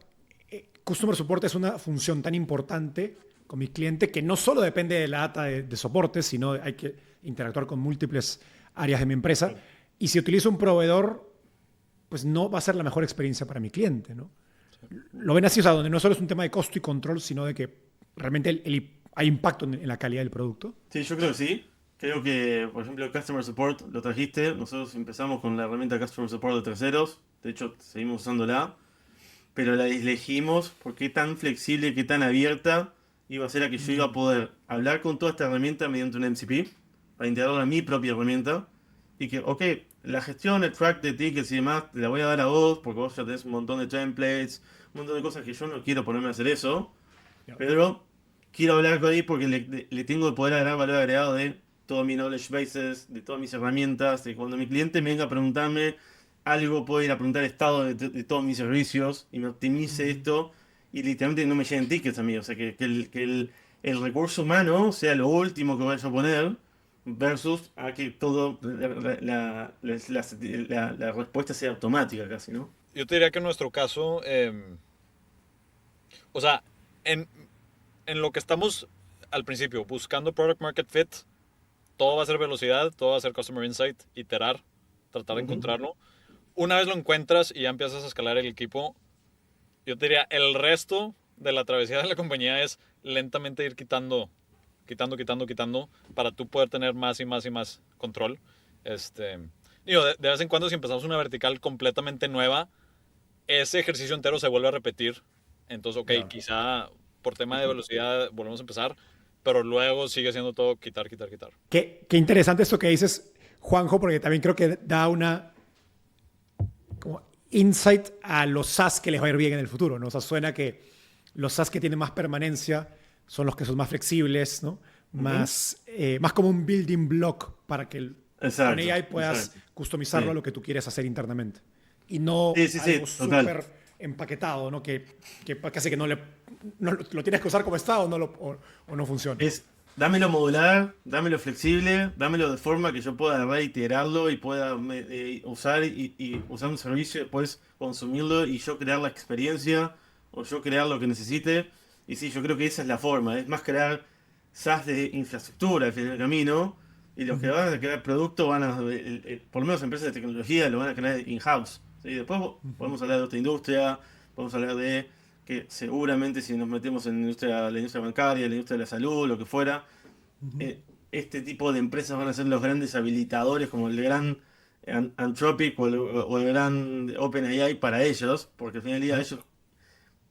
customer support es una función tan importante con mi cliente que no solo depende de la data de soporte, sino hay que interactuar con múltiples áreas de mi empresa. Y si utilizo un proveedor, pues no va a ser la mejor experiencia para mi cliente, ¿no? Lo ven así, o sea, donde no solo es un tema de costo y control, sino de que realmente hay impacto en la calidad del producto. Sí, yo creo que sí. Creo que, por ejemplo, Customer Support lo trajiste. Nosotros empezamos con la herramienta Customer Support de terceros. De hecho, seguimos usándola. Pero la elegimos porque qué tan flexible, qué tan abierta iba a ser a que yo iba a poder hablar con toda esta herramienta mediante un MCP para integrarla a mi propia herramienta. Y que, ok, la gestión, el track de tickets y demás, te la voy a dar a vos porque vos ya tenés un montón de templates, un montón de cosas que yo no quiero ponerme a hacer eso. Pero quiero hablar con ahí porque le tengo que poder agregar valor agregado de todos mis knowledge bases, de todas mis herramientas, de cuando mi cliente me venga a preguntarme algo, puedo ir a preguntar estado de todos mis servicios y me optimice esto y literalmente no me lleguen tickets a mí. O sea, que el recurso humano sea lo último que vaya a poner versus a que todo la respuesta sea automática casi, ¿no? Yo te diría que en nuestro caso, o sea, en, en lo que estamos al principio buscando product market fit, todo va a ser velocidad, todo va a ser customer insight, iterar, tratar de encontrarlo. Una vez lo encuentras y ya empiezas a escalar el equipo, yo te diría, el resto de la travesía de la compañía es lentamente ir quitando para tú poder tener más y más y más control. Digo, de vez en cuando si empezamos una vertical completamente nueva, ese ejercicio entero se vuelve a repetir. Entonces, ok, Claro. quizá por tema de velocidad volvemos a empezar, pero luego sigue siendo todo quitar. Qué interesante esto que dices, Juanjo, porque también creo que da una como insight a los SaaS que les va a ir bien en el futuro, ¿no? O sea, suena que los SaaS que tienen más permanencia son los que son más flexibles, ¿no? Más como un building block para que con Exacto, AI puedas exacto. customizarlo a Sí. lo que tú quieres hacer internamente. Y no Sí, sí, sí, algo total. súper empaquetado, ¿no? Que casi que no lo tienes que usar como está o no funciona. Dámelo modular, dámelo flexible, dámelo de forma que yo pueda reiterarlo y pueda usar y usar un servicio y después consumirlo y yo crear la experiencia o yo crear lo que necesite. Y sí, yo creo que esa es la forma. Es más crear SaaS de infraestructura al final del camino y los que van a crear producto van a, por lo menos empresas de tecnología, lo van a crear in-house. ¿Sí? Después podemos hablar de otra industria, podemos hablar de que seguramente si nos metemos en la industria bancaria, la industria de la salud, lo que fuera, este tipo de empresas van a ser los grandes habilitadores como el gran Anthropic o el gran OpenAI para ellos, porque al final del día ellos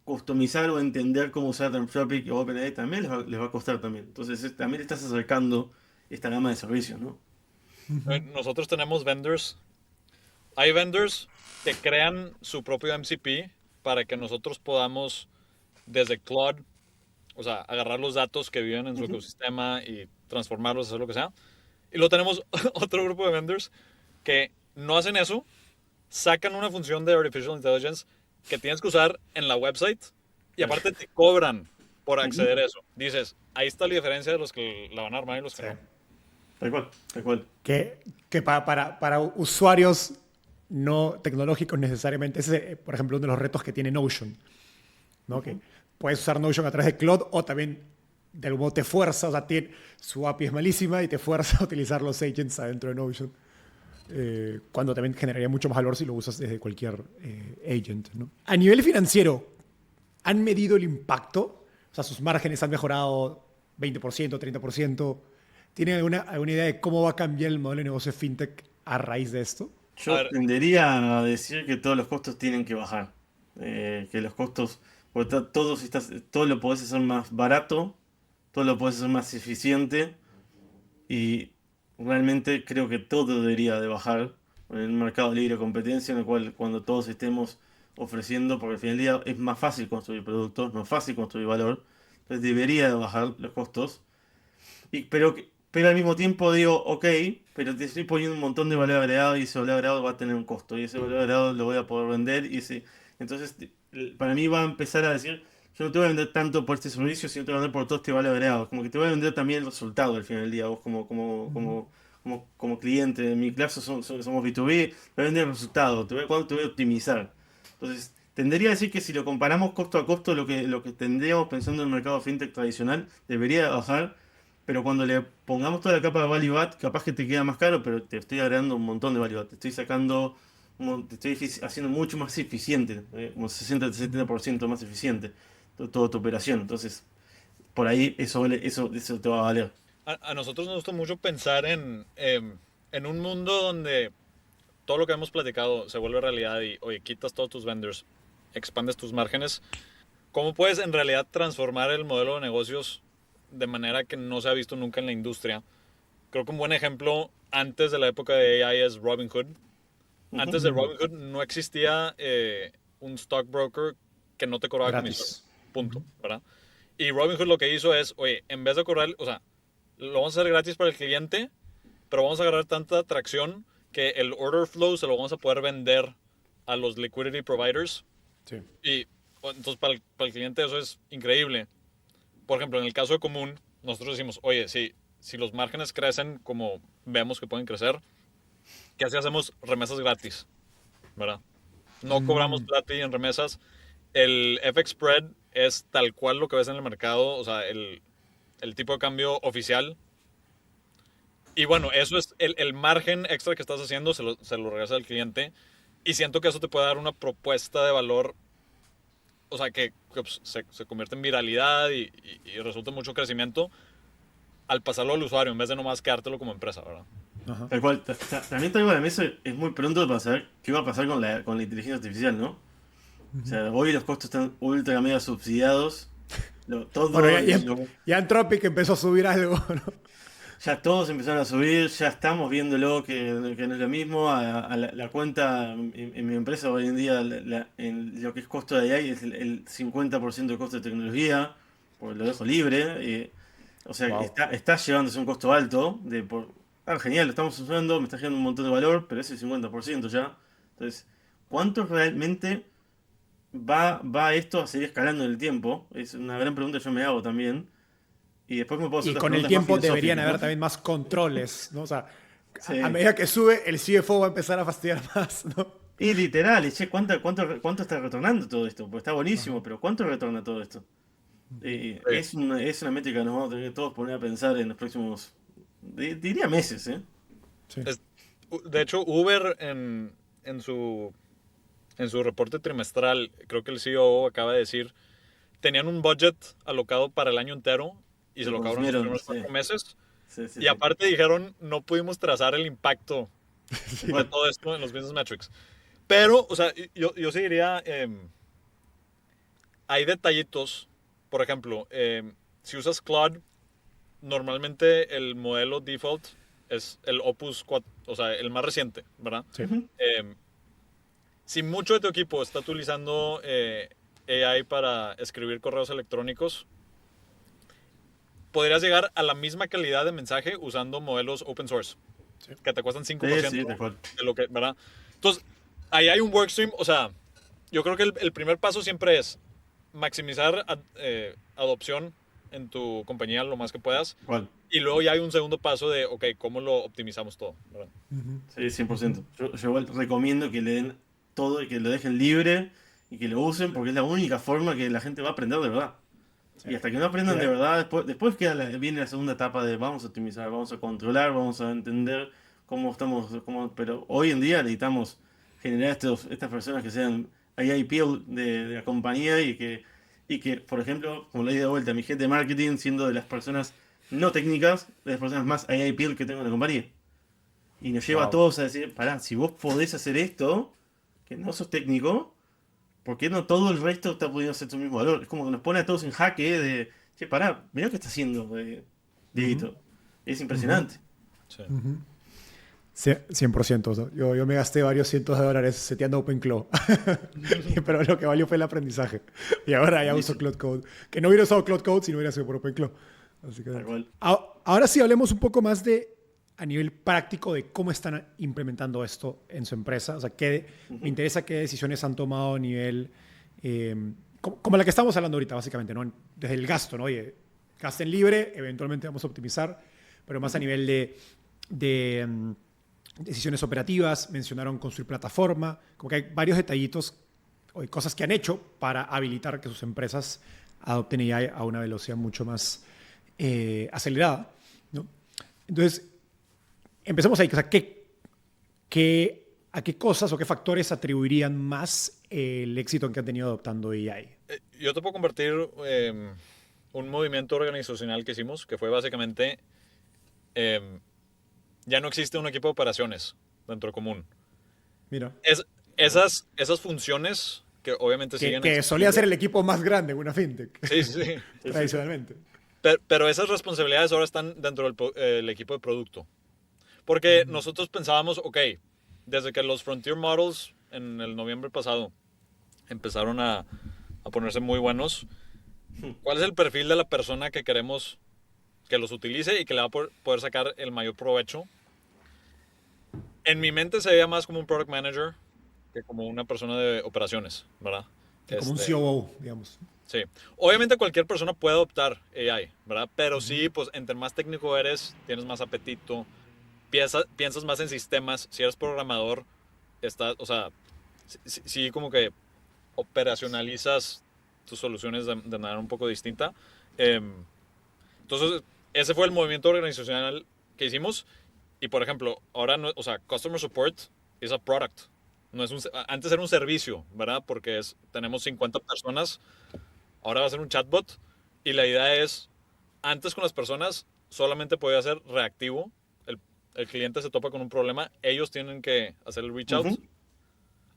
customizar o entender cómo usar Anthropic o OpenAI también les va a costar también. Entonces también estás acercando esta gama de servicios, ¿no? Nosotros tenemos vendors. Hay vendors que crean su propio MCP para que nosotros podamos, desde Claude, o sea, agarrar los datos que viven en su ecosistema y transformarlos, hacer lo que sea. Y luego tenemos otro grupo de vendors que no hacen eso, sacan una función de Artificial Intelligence que tienes que usar en la website y aparte te cobran por acceder a eso. Dices, ahí está la diferencia de los que la van a armar y los que Sí. no. Tal cual, tal cual. Que para usuarios no tecnológicos necesariamente, ese es, por ejemplo, uno de los retos que tiene Notion, ¿no? Que puedes usar Notion a través de Claude o también de algún modo te fuerza, o sea, su API es malísima y te fuerza a utilizar los agents adentro de Notion, cuando también generaría mucho más valor si lo usas desde cualquier agent, ¿no? A nivel financiero, ¿han medido el impacto? O sea, sus márgenes han mejorado 20%, 30%. ¿Tienen alguna idea de cómo va a cambiar el modelo de negocio de fintech a raíz de esto? A Yo ver, tendería a decir que todos los costos tienen que bajar. Que los costos, porque todo lo podés hacer más barato, todo lo podés hacer más eficiente y realmente creo que todo debería de bajar en un mercado de libre competencia en el cual cuando todos estemos ofreciendo, porque al final del día es más fácil construir productos, no es fácil construir valor, entonces debería bajar los costos. Pero al mismo tiempo digo, ok, pero te estoy poniendo un montón de valor agregado y ese valor agregado va a tener un costo y ese valor agregado lo voy a poder vender entonces para mí va a empezar a decir, yo no te voy a vender tanto por este servicio, sino te voy a vender por todo este valor agregado, como que te voy a vender también el resultado al final del día, vos como cliente, en mi caso somos B2B, te voy a vender el resultado, te voy a optimizar. Entonces, tendería a decir que si lo comparamos costo a costo, lo que tendríamos pensando en el mercado fintech tradicional debería bajar, pero cuando le pongamos toda la capa de value add, capaz que te queda más caro, pero te estoy agregando un montón de value add. Te estoy sacando, te estoy haciendo mucho más eficiente, como 60-70% más eficiente toda tu operación. Entonces, por ahí eso te va a valer. A nosotros nos gusta mucho pensar en un mundo donde todo lo que hemos platicado se vuelve realidad y, oye, quitas todos tus vendors, expandes tus márgenes. ¿Cómo puedes en realidad transformar el modelo de negocios de manera que no se ha visto nunca en la industria? Creo que un buen ejemplo antes de la época de AI es Robinhood. Antes de Robinhood no existía un stockbroker que no te cobraba Gratis. comisión. Punto, ¿verdad? Y Robinhood lo que hizo es, oye, en vez de cobrar, o sea, lo vamos a hacer gratis para el cliente, pero vamos a agarrar tanta atracción que el order flow se lo vamos a poder vender a los liquidity providers. Sí. Y entonces para el cliente eso es increíble. Por ejemplo, en el caso de Común, nosotros decimos, oye, si los márgenes crecen como vemos que pueden crecer, ¿qué así hacemos? Remesas gratis, ¿verdad? No cobramos plata en remesas. El FX spread es tal cual lo que ves en el mercado, o sea, el tipo de cambio oficial. Y bueno, eso es el margen extra que estás haciendo, se lo regresa al cliente. Y siento que eso te puede dar una propuesta de valor, o sea, que pues, se convierte en viralidad y resulta mucho crecimiento al pasarlo al usuario, en vez de nomás quedártelo como empresa, ¿verdad? Ajá. Tal cual. También traigo a la mesa, es muy pronto para saber qué va a pasar con la inteligencia artificial, ¿no? O sea, hoy los costos están ultra mega subsidiados. Todo Bueno, ya Anthropic empezó a subir algo, ¿no? ya todos empezaron a subir, ya estamos viéndolo que no es lo mismo. La cuenta en mi empresa hoy en día, en lo que es costo de AI, es el 50% de costo de tecnología, porque lo dejo libre. O sea, Wow. está llevándose un costo alto. Genial, lo estamos usando, me está generando un montón de valor, pero es el 50% ya. Entonces, ¿cuánto realmente va esto a seguir escalando en el tiempo? Es una gran pregunta que yo me hago también. Y después me puedo hacer Y otras con el preguntas tiempo más deberían filosóficas, haber ¿no? también más controles, ¿no? O sea, Sí. a medida que sube, el CFO va a empezar a fastidiar más, ¿no? Y literal, y che, ¿cuánto está retornando todo esto? Pues está buenísimo, Ajá. pero ¿cuánto retorna todo esto? Sí. Es una métrica que nos vamos a tener que todos poner a pensar en los próximos, diría meses, ¿eh? Sí. De hecho, Uber en su reporte trimestral, creo que el CEO acaba de decir, tenían un budget alocado para el año entero y se Lo lo acabaron en los consumieron, primeros sí, 4 meses. sí, sí, Y sí. aparte dijeron, no pudimos trazar el impacto Tal de cual. todo esto en los business metrics. Pero, o sea, yo sí diría, hay detallitos. Por ejemplo, si usas Claude, normalmente el modelo default es el Opus 4, o sea, el más reciente, ¿verdad? Sí. Ujú. Si mucho de tu equipo está utilizando AI para escribir correos electrónicos, podrías llegar a la misma calidad de mensaje usando modelos open source, Sí. que te cuestan Sí, 5% sí, tal cual. de lo que, ¿verdad? Entonces, ahí hay un workstream, o sea, yo creo que el primer paso siempre es maximizar adopción en tu compañía lo más que puedas. Tal cual. Y luego ya hay un segundo paso de, ok, ¿cómo lo optimizamos todo? ¿Verdad? Ujú. Sí, 100%. Yo igual recomiendo que le den todo y que lo dejen libre y que lo usen porque es la única forma que la gente va a aprender de verdad. Sí. Y hasta que no aprendan de verdad, después viene la segunda etapa de vamos a optimizar, vamos a controlar, vamos a entender pero hoy en día necesitamos generar estas personas que sean IIPL de la compañía y que, por ejemplo, como le di de vuelta, mi jefe de marketing siendo de las personas no técnicas, de las personas más IIPL que tengo en la compañía. Y nos lleva a Wow. todos a decir, pará, si vos podés hacer esto, que no sos técnico, ¿por qué no todo el resto está pudiendo hacer tu mismo valor? Es como que nos pone a todos en jaque de, che, pará, mirá lo que está haciendo Ujú. Dieguito. Es Ujú. impresionante. Sí. Ujú. 100%. ¿No? Yo me gasté varios cientos de dólares seteando OpenClaw, pero lo que valió fue el aprendizaje. Y ahora ya uso Cloud Code. Que no hubiera usado Cloud Code si no hubiera sido por OpenClaw. Así que, ahora sí hablemos un poco más a nivel práctico de cómo están implementando esto en su empresa. O sea, me interesa qué decisiones han tomado a nivel, como la que estamos hablando ahorita, básicamente, ¿no? Desde el gasto, ¿no? Oye, gasten libre, eventualmente vamos a optimizar, pero más a nivel de decisiones operativas. Mencionaron construir plataforma, como que hay varios detallitos o cosas que han hecho para habilitar que sus empresas adopten AI a una velocidad mucho más acelerada, ¿no? Entonces, empecemos ahí. O sea, ¿a qué cosas o qué factores atribuirían más el éxito que han tenido adoptando AI? Yo te puedo compartir un movimiento organizacional que hicimos, que fue básicamente, ya no existe un equipo de operaciones dentro de Común. Mira. Esas funciones que obviamente siguen que solía ser el equipo más grande en una fintech. Sí. Tradicionalmente. Pero esas responsabilidades ahora están dentro del equipo de producto. Porque nosotros pensábamos, ok, desde que los Frontier Models en el noviembre pasado empezaron a ponerse muy buenos, ¿cuál es el perfil de la persona que queremos que los utilice y que le va a poder sacar el mayor provecho? En mi mente se veía más como un product manager que como una persona de operaciones, ¿verdad? Como un COO, digamos. Sí. Obviamente cualquier persona puede adoptar AI, ¿verdad? Pero sí, pues entre más técnico eres, tienes más apetito, piensas más en sistemas. Si eres programador, o sea, sí como que operacionalizas tus soluciones de manera un poco distinta. Entonces, ese fue el movimiento organizacional que hicimos. Y, por ejemplo, ahora, no, o sea, Customer Support es a product. No es antes era un servicio, ¿verdad? Porque tenemos 50 personas, ahora va a ser un chatbot. Y la idea es, antes con las personas solamente podía ser reactivo. El cliente se topa con un problema, ellos tienen que hacer el reach out.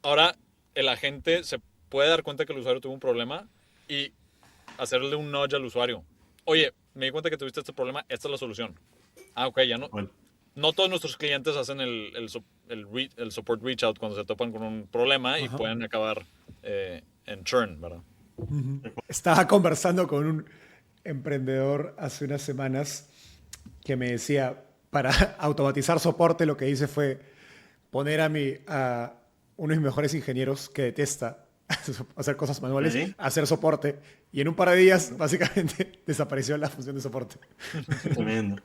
Ahora, el agente se puede dar cuenta que el usuario tuvo un problema y hacerle un nudge al usuario. Oye, me di cuenta que tuviste este problema, esta es la solución. Ok, ya no. Bueno. No todos nuestros clientes hacen el support reach out cuando se topan con un problema y pueden acabar en churn, ¿verdad? Estaba conversando con un emprendedor hace unas semanas que me decía, para automatizar soporte, lo que hice fue poner a uno de mis mejores ingenieros que detesta hacer cosas manuales, hacer soporte, y en un par de días básicamente desapareció la función de soporte. Tremendo.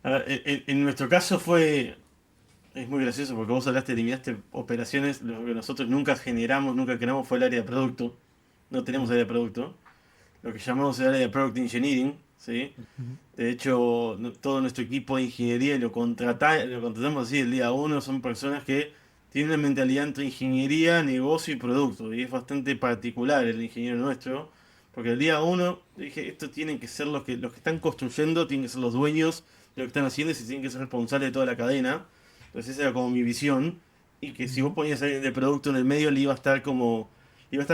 A ver, en nuestro caso es muy gracioso porque vos eliminaste operaciones. Lo que nosotros nunca creamos fue el área de producto. No tenemos área de producto. Lo que llamamos el área de Product Engineering, ¿sí? De hecho, todo nuestro equipo de ingeniería lo contratamos así el día uno. Son personas que tienen una mentalidad entre ingeniería, negocio y producto. Y es bastante particular el ingeniero nuestro. Porque el día uno dije, esto tienen que ser los que están construyendo, tienen que ser los dueños de lo que están haciendo y se tienen que ser responsables de toda la cadena. Entonces esa era como mi visión. Y que si vos ponías a alguien de producto en el medio, le iba a estar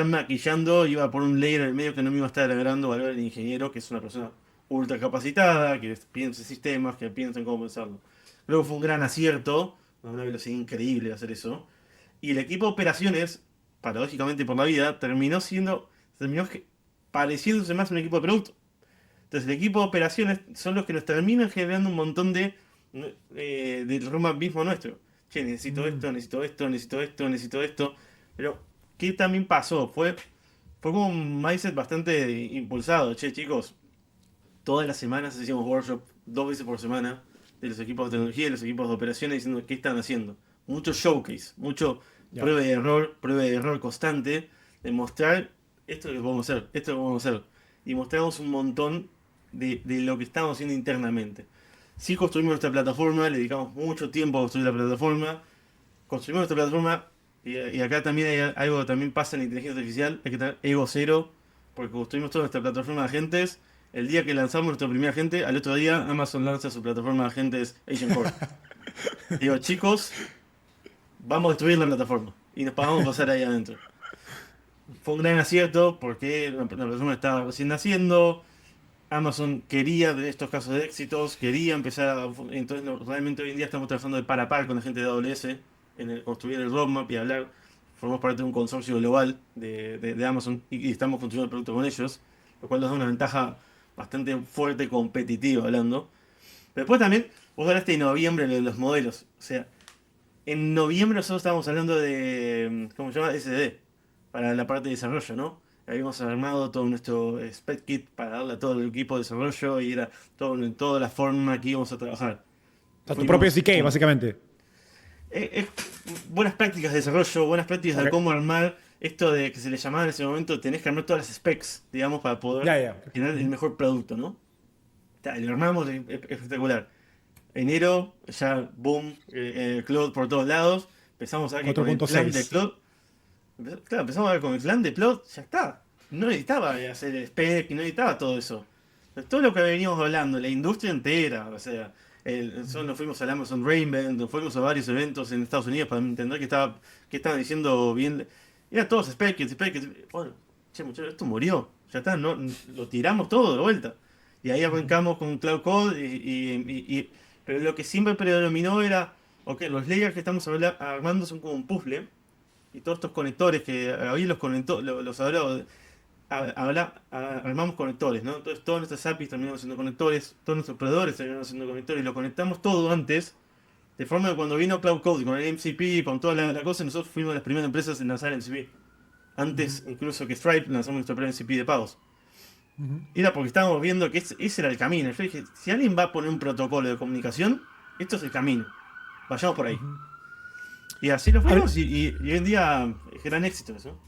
maquillando, iba por un layer en el medio que no me iba a estar agregando valor al ingeniero, que es una persona ultra capacitada, que piensa en sistemas, que piensa en cómo pensarlo. Luego fue un gran acierto, a una velocidad increíble hacer eso. Y el equipo de operaciones, paradójicamente por la vida, terminó pareciéndose más a un equipo de producto. Entonces el equipo de operaciones son los que nos terminan generando un montón de roadmap mismo nuestro. Che, necesito esto. Pero, ¿qué también pasó? Fue como un mindset bastante impulsado. Che, chicos, todas las semanas hacíamos workshop 2 veces por semana de los equipos de tecnología y los equipos de operaciones diciendo qué están haciendo. Mucho showcase, mucho prueba de error constante, de mostrar esto es lo que podemos hacer. Y mostramos un montón de lo que estamos haciendo internamente. Sí construimos nuestra plataforma, le dedicamos mucho tiempo a construir la plataforma. Construimos nuestra plataforma y acá también hay algo que también pasa en la inteligencia artificial, hay que tener ego cero, porque construimos toda nuestra plataforma de agentes. El día que lanzamos nuestro primer agente, al otro día Amazon lanza su plataforma de agentes Agent Core. Digo, chicos, vamos a destruir la plataforma y nos vamos a pasar ahí adentro. Fue un gran acierto porque la plataforma estaba recién naciendo. Amazon quería de estos casos de éxitos, quería empezar entonces realmente hoy en día estamos trabajando de par a par con la gente de AWS en construir el roadmap y hablar. Formamos parte de un consorcio global de Amazon y estamos construyendo el producto con ellos, lo cual nos da una ventaja bastante fuerte competitiva hablando. Pero después también, vos hablaste de noviembre de los modelos. O sea, en noviembre nosotros estábamos hablando de, ¿cómo se llama? SD, para la parte de desarrollo, ¿no? Habíamos armado todo nuestro spec kit para darle a todo el equipo de desarrollo y era toda la forma que íbamos a trabajar. O sea, tu propio Fuimos SDK, básicamente. buenas prácticas de desarrollo, buenas prácticas de Ok. cómo armar esto de que se le llamaba en ese momento, tenés que armar todas las specs, digamos, para poder Ya. generar el mejor producto, ¿no? Lo armamos espectacular. Enero, ya boom, Cloud por todos lados. Empezamos a ver que con el plan de 4.6. Cloud, claro, empezamos a ver con el plan de Cloud, ya está. No necesitaba hacer el spec, no necesitaba todo eso. Todo lo que veníamos hablando, la industria entera, o sea, nosotros nos fuimos al Amazon Reinvent, nos fuimos a varios eventos en Estados Unidos para entender qué estaban diciendo bien. Era todos specs. Bueno, che, muchachos, esto murió, ya está, no, lo tiramos todo de vuelta. Y ahí arrancamos con Cloud Code, pero lo que siempre predominó era, ok, los layers que estamos armando son como un puzzle, y todos estos conectores que ahí los conectó, los hablaba, armamos conectores, ¿no? Entonces todas nuestras APIs terminamos siendo conectores, todos nuestros proveedores terminaron siendo conectores, y lo conectamos todo antes, de forma que cuando vino Cloud Code con el MCP, con toda la cosa, nosotros fuimos las primeras empresas en lanzar MCP. Antes incluso que Stripe lanzamos nuestro primer MCP de pagos. Era porque estábamos viendo que ese era el camino. Yo dije, si alguien va a poner un protocolo de comunicación, esto es el camino. Vayamos por ahí. Y así lo Hable- fuimos y hoy en día es gran éxito eso.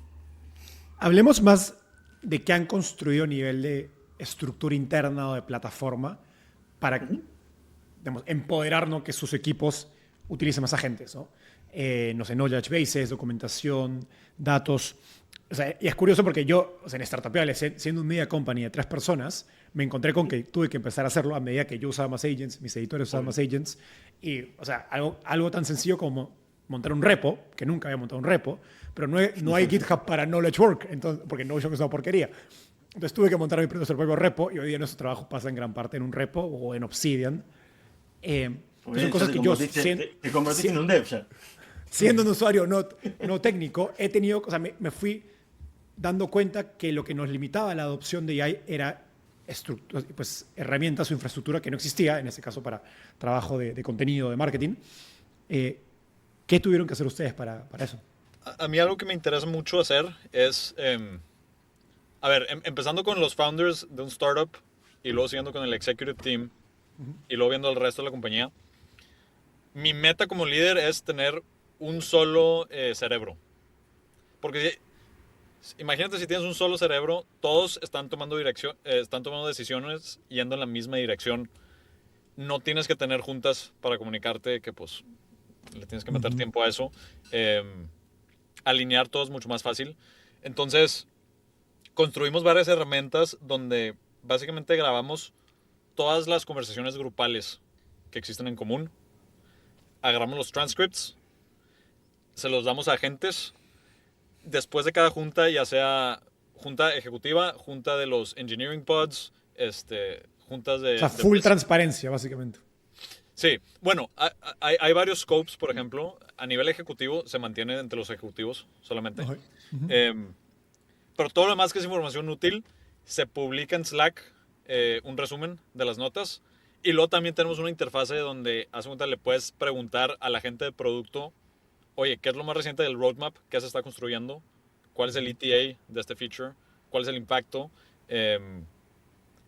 Hablemos más de qué han construido a nivel de estructura interna o de plataforma para, digamos, empoderarnos que sus equipos utilicen más agentes, ¿no? No sé, knowledge bases, documentación, datos. O sea, y es curioso porque yo, o sea, en Startupiales, siendo un media company de 3 personas, me encontré con que tuve que empezar a hacerlo a medida que yo usaba más agents, mis editores usaban más agents. Y, o sea, algo tan sencillo como montar un repo, que nunca había montado un repo, pero no hay GitHub para Knowledge Work, entonces, porque Notion es una porquería. Entonces tuve que montar nuestro propio repo y hoy día nuestro trabajo pasa en gran parte en un repo o en Obsidian. Porque Son ya cosas te que yo, te convertiste en un dev ya. siendo un usuario no técnico, he tenido, o sea, me fui dando cuenta que lo que nos limitaba a la adopción de AI era pues, herramientas o infraestructura que no existía, en este caso para trabajo de contenido, de marketing. ¿Qué tuvieron que hacer ustedes para eso? A mí algo que me interesa mucho hacer es, a ver, empezando con los founders de un startup y luego siguiendo con el executive team y luego viendo al resto de la compañía. Mi meta como líder es tener un solo cerebro. Porque imagínate si tienes un solo cerebro, todos están tomando están tomando decisiones yendo en la misma dirección. No tienes que tener juntas para comunicarte, que pues le tienes que meter tiempo a eso. Alinear todo es mucho más fácil. Entonces, construimos varias herramientas donde básicamente grabamos todas las conversaciones grupales que existen en común. Agarramos los transcripts, se los damos a agentes. Después de cada junta, ya sea junta ejecutiva, junta de los engineering pods, juntas de... O sea, full transparencia, básicamente. Sí, bueno, hay varios scopes, por ejemplo. A nivel ejecutivo se mantiene entre los ejecutivos solamente. Okay. Pero todo lo demás que es información útil se publica en Slack, un resumen de las notas. Y luego también tenemos una interfase donde hace cuenta le puedes preguntar a la gente de producto, oye, ¿qué es lo más reciente del roadmap? ¿Qué se está construyendo? ¿Cuál es el ETA de este feature? ¿Cuál es el impacto?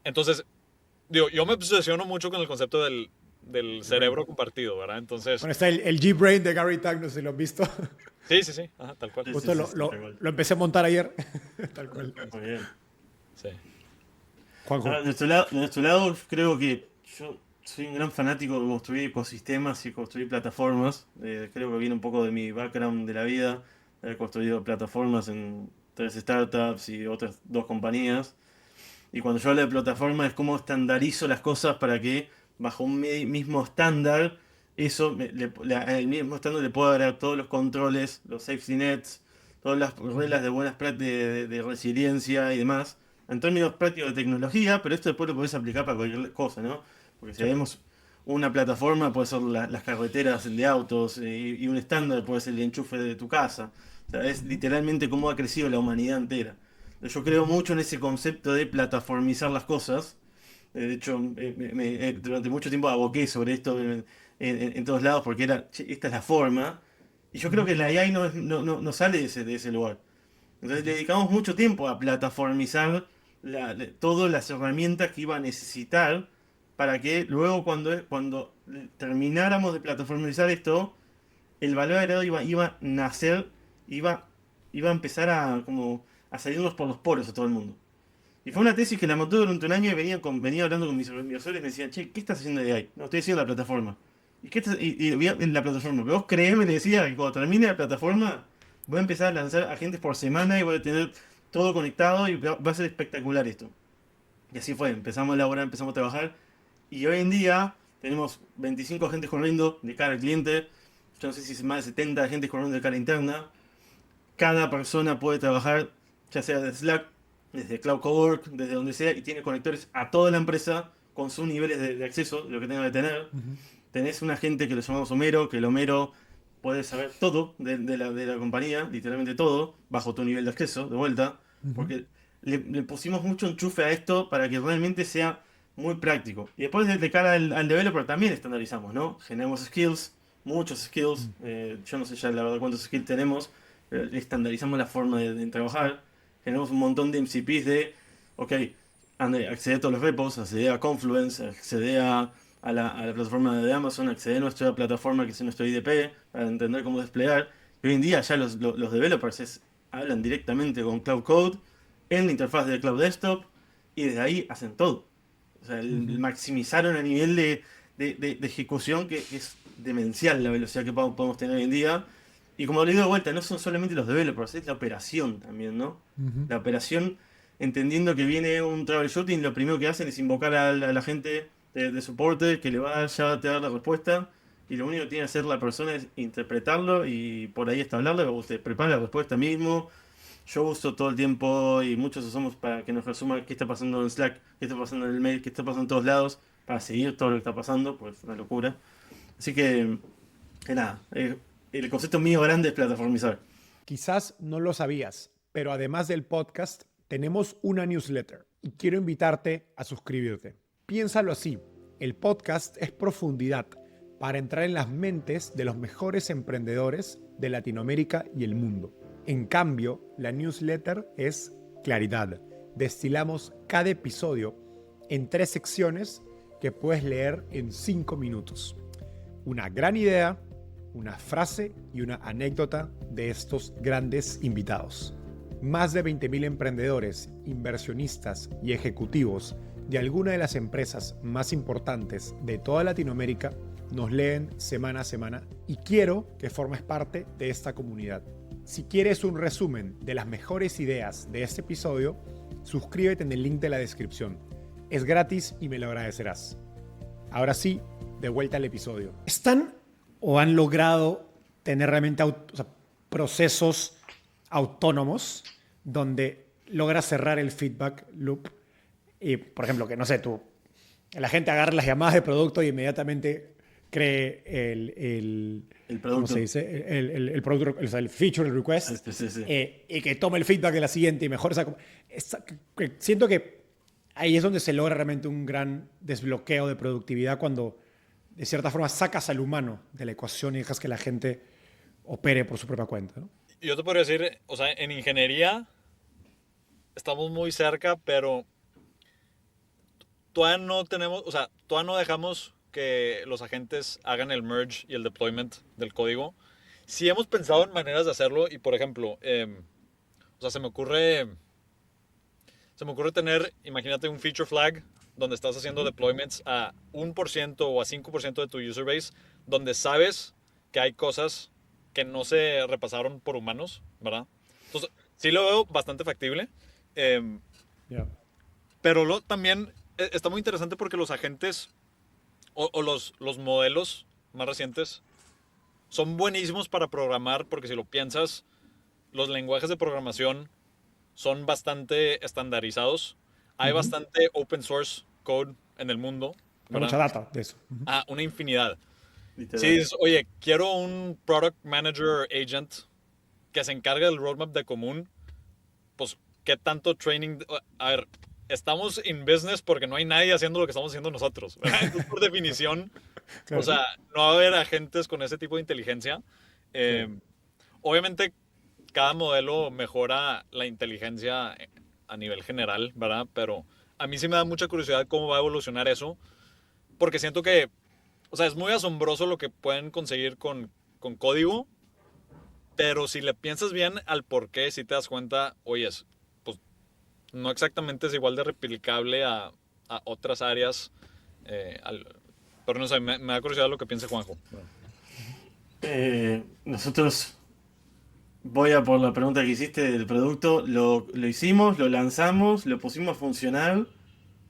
Entonces, digo, yo me obsesiono mucho con el concepto del cerebro compartido, ¿verdad? Entonces, Bueno, está el G-Brain de Gary Tag, no sé si lo han visto. sí, ajá, tal cual. Sí, Justo sí, tal cual. lo empecé a montar ayer. Tal cual. Muy bien. Sí. Juanjo. De nuestro lado, creo que yo soy un gran fanático de construir ecosistemas y construir plataformas. Creo que viene un poco de mi background de la vida, de haber construido plataformas en 3 startups y otras 2 compañías. Y cuando yo hablo de plataforma es cómo estandarizo las cosas para que bajo un mismo estándar, el mismo estándar le pueda agregar todos los controles, los safety nets, todas las reglas de buenas prácticas de resiliencia y demás, en términos prácticos de tecnología, pero esto después lo podés aplicar para cualquier cosa, ¿no? Porque si vemos una plataforma, puede ser las carreteras de autos, y un estándar puede ser el enchufe de tu casa. O sea, es literalmente cómo ha crecido la humanidad entera. Yo creo mucho en ese concepto de plataformizar las cosas. De hecho, durante mucho tiempo aboqué sobre esto en todos lados porque era, "Che, esta es la forma". Y yo creo que la AI no sale de ese lugar. Entonces le dedicamos mucho tiempo a plataformizar todas las herramientas que iba a necesitar para que luego cuando termináramos de plataformizar esto, el valor agregado iba a nacer, iba, iba a empezar a salirnos por los poros a todo el mundo. Y fue una tesis que la monté durante un año y venía hablando con mis inversores y me decían, che, ¿qué estás haciendo de ahí? No, estoy haciendo la plataforma. En la plataforma. Pero vos creeme, le decía, que cuando termine la plataforma, voy a empezar a lanzar agentes por semana y voy a tener todo conectado y va a ser espectacular esto. Y así fue, empezamos a elaborar, empezamos a trabajar. Y hoy en día tenemos 25 agentes corriendo de cara al cliente. Yo no sé si es más de 70 agentes corriendo de cara interna. Cada persona puede trabajar, ya sea desde Slack, desde Cloud Cowork, desde donde sea, y tiene conectores a toda la empresa con sus niveles de acceso, lo que tenga que tener. Tenés un agente que lo llamamos Homero, que el Homero puede saber todo de la compañía, literalmente todo, bajo tu nivel de acceso, de vuelta, porque le pusimos mucho enchufe a esto para que realmente sea muy práctico. Y después de cara al developer también estandarizamos, ¿no? Generamos skills, muchos skills, yo no sé ya la verdad cuántos skills tenemos, pero estandarizamos la forma de trabajar. Generamos un montón de MCPs ok, accede a todos los repos, accede a Confluence, accede a la plataforma de Amazon, accede a nuestra plataforma que es nuestro IDP, para entender cómo desplegar. Y hoy en día ya los developers hablan directamente con Cloud Code en la interfaz de Cloud Desktop y desde ahí hacen todo. O sea, maximizaron a nivel de ejecución que es demencial la velocidad que podemos tener hoy en día. Y como le digo de vuelta, no son solamente los developers, es la operación también, ¿no? La operación, entendiendo que viene un troubleshooting, lo primero que hacen es invocar a la gente de soporte que le va ya a dar la respuesta. Y lo único que tiene que hacer la persona es interpretarlo y por ahí establecerlo. Usted prepara la respuesta mismo. Yo uso todo el tiempo y muchos usamos para que nos resuma qué está pasando en Slack, qué está pasando en el mail, qué está pasando en todos lados, para seguir todo lo que está pasando, pues es una locura. Así que nada, el concepto mío grande es plataformizar. Quizás no lo sabías, pero además del podcast, tenemos una newsletter y quiero invitarte a suscribirte. Piénsalo así, el podcast es profundidad para entrar en las mentes de los mejores emprendedores de Latinoamérica y el mundo. En cambio, la newsletter es claridad. Destilamos cada episodio en 3 secciones que puedes leer en 5 minutos. Una gran idea, una frase y una anécdota de estos grandes invitados. Más de 20,000 emprendedores, inversionistas y ejecutivos de alguna de las empresas más importantes de toda Latinoamérica nos leen semana a semana y quiero que formes parte de esta comunidad. Si quieres un resumen de las mejores ideas de este episodio, suscríbete en el link de la descripción. Es gratis y me lo agradecerás. Ahora sí, de vuelta al episodio. ¿Están o han logrado tener realmente procesos autónomos donde logras cerrar el feedback loop? Y, por ejemplo, que no sé, la gente agarra las llamadas de producto y inmediatamente cree el producto. ¿Cómo se dice? El producto, o sea, el feature, el request, Sí. y que tome el feedback de la siguiente y mejor. Siento que ahí es donde se logra realmente un gran desbloqueo de productividad cuando, de cierta forma, sacas al humano de la ecuación y dejas que la gente opere por su propia cuenta, ¿no? Yo te podría decir, o sea, en ingeniería estamos muy cerca, pero todavía no tenemos, o sea, todavía no dejamos que los agentes hagan el merge y el deployment del código. Sí hemos pensado en maneras de hacerlo y, por ejemplo, o sea, se me ocurre tener, imagínate un feature flag donde estás haciendo deployments a 1% o a 5% de tu user base, donde sabes que hay cosas que no se repasaron por humanos, ¿verdad? Entonces, sí lo veo bastante factible. Yeah. Pero también está muy interesante porque los agentes o los modelos más recientes son buenísimos para programar, porque si lo piensas, los lenguajes de programación son bastante estandarizados. Hay bastante open source code en el mundo, Hay ¿verdad? mucha data de eso. Una infinidad. Literal. Si dices, oye, quiero un product manager agent que se encargue del roadmap de común, pues, ¿qué tanto training? A ver, estamos in business porque no hay nadie haciendo lo que estamos haciendo nosotros, ¿verdad? Entonces, por definición, Claro. o sea, no va a haber agentes con ese tipo de inteligencia. Obviamente, cada modelo mejora la inteligencia a nivel general, ¿verdad? Pero a mí sí me da mucha curiosidad cómo va a evolucionar eso, porque siento que, o sea, es muy asombroso lo que pueden conseguir con código, pero si le piensas bien al por qué, si te das cuenta, oyes, pues no exactamente es igual de replicable a otras áreas. Pero no sé, me da curiosidad lo que piense Juanjo. Nosotros, voy a por la pregunta que hiciste del producto, lo hicimos, lo lanzamos, lo pusimos a funcionar